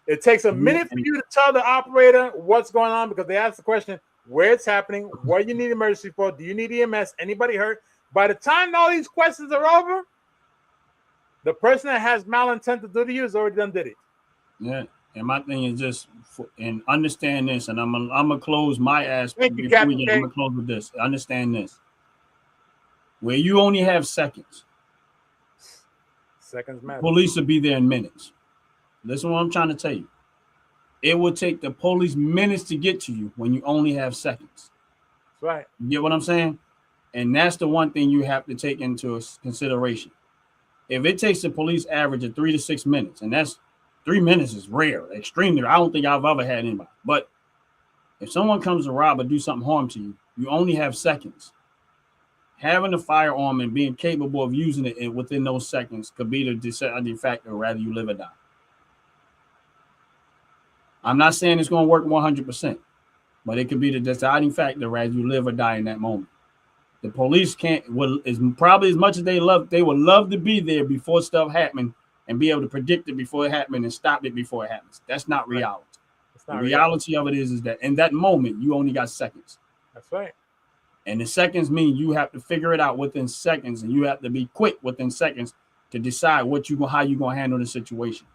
It takes a minute for you to tell the operator what's going on, because they ask the question, where it's happening, what you need emergency for, do you need EMS, anybody hurt? By the time all these questions are over, the person that has malintent to do to you has already done did it. Yeah. And my thing is just and understand this, and I'm gonna close my ass. Thank you, I'm gonna close with this. Understand this. Where you only have seconds. Seconds matter. Police will be there in minutes. Listen to what I'm trying to tell you. It will take the police minutes to get to you when you only have seconds. That's right. You get what I'm saying? And that's the one thing you have to take into consideration. If it takes the police average of 3 to 6 minutes, and that's 3 minutes is rare, extremely rare. I don't think I've ever had anybody. But if someone comes to rob or do something harm to you, you only have seconds. Having a firearm and being capable of using it within those seconds could be the deciding factor, rather you live or die. I'm not saying it's going to work 100%, but it could be the deciding factor, rather you live or die in that moment. The police is probably as much as they would love to be there before stuff happened and be able to predict it before it happened and stop it before it happens. That's not reality. The reality of it is that in that moment, you only got seconds. That's right. And the seconds mean you have to figure it out within seconds, and you have to be quick within seconds to decide how you're going to handle the situation.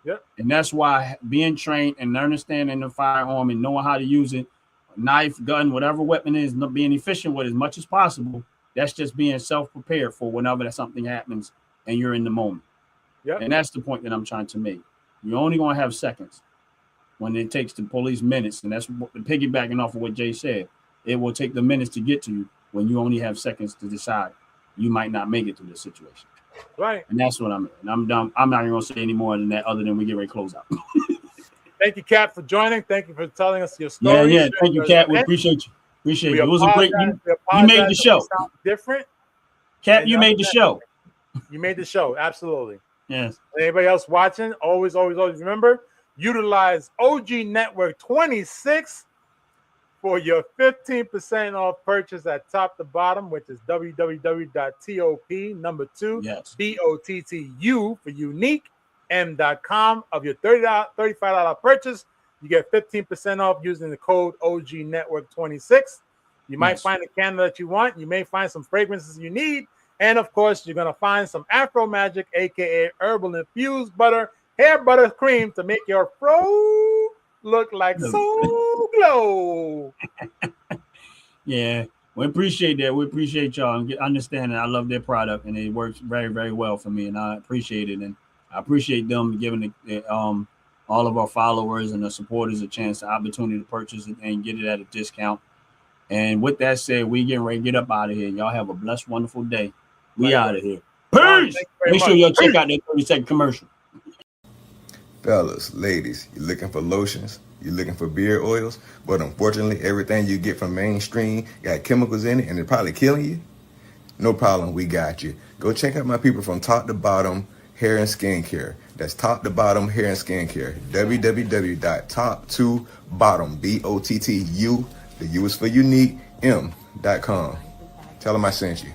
Yep. And that's why being trained and understanding the firearm and knowing how to use it, knife, gun, whatever weapon is, being efficient with it as much as possible, that's just being self-prepared for whenever something happens and you're in the moment. Yep. And that's the point that I'm trying to make. You're only going to have seconds when it takes the police minutes. And that's piggybacking off of what Jay said. It will take the minutes to get to you when you only have seconds to decide you might not make it through this situation. Right. And that's what I'm done. I'm not even going to say any more than that other than we get ready to close out. Thank you, Kat, for joining. Thank you for telling us your story. Yeah. Thank you, Kat. We appreciate you. Appreciate it. It was a great. You made the show. Different. Kat, you made the show. You made the show. Absolutely. Yes. Anybody else watching, always remember, utilize OG Network 26 for your 15% off purchase at top to bottom, which is www.top number 2 Yes. BOTTU for unique m.com. Of your $35 purchase, you get 15% off using the code OG Network 26. You might Yes. find a candle that you want. You may find some fragrances you need. And of course, you're going to find some Afro Magic, aka herbal infused butter, hair butter cream to make your fro look like so glow. Yeah, we appreciate that. We appreciate y'all and understanding. I love their product and it works very, very well for me, and I appreciate it. And I appreciate them giving all of our followers and the supporters a chance, the opportunity to purchase it and get it at a discount. And with that said, we getting ready to get up out of here. Y'all have a blessed, wonderful day. We out of here. Peace. Thank you very Make sure much. y'all check out that 30-second commercial. Fellas, ladies, you're looking for lotions, you're looking for beard oils, but unfortunately, everything you get from mainstream got chemicals in it and it's probably killing you? No problem, we got you. Go check out my people from Top to Bottom Hair and Skincare. That's Top to Bottom Hair and Skincare. www.top2bottom, BOTTU, the U is for unique, M.com. Tell them I sent you.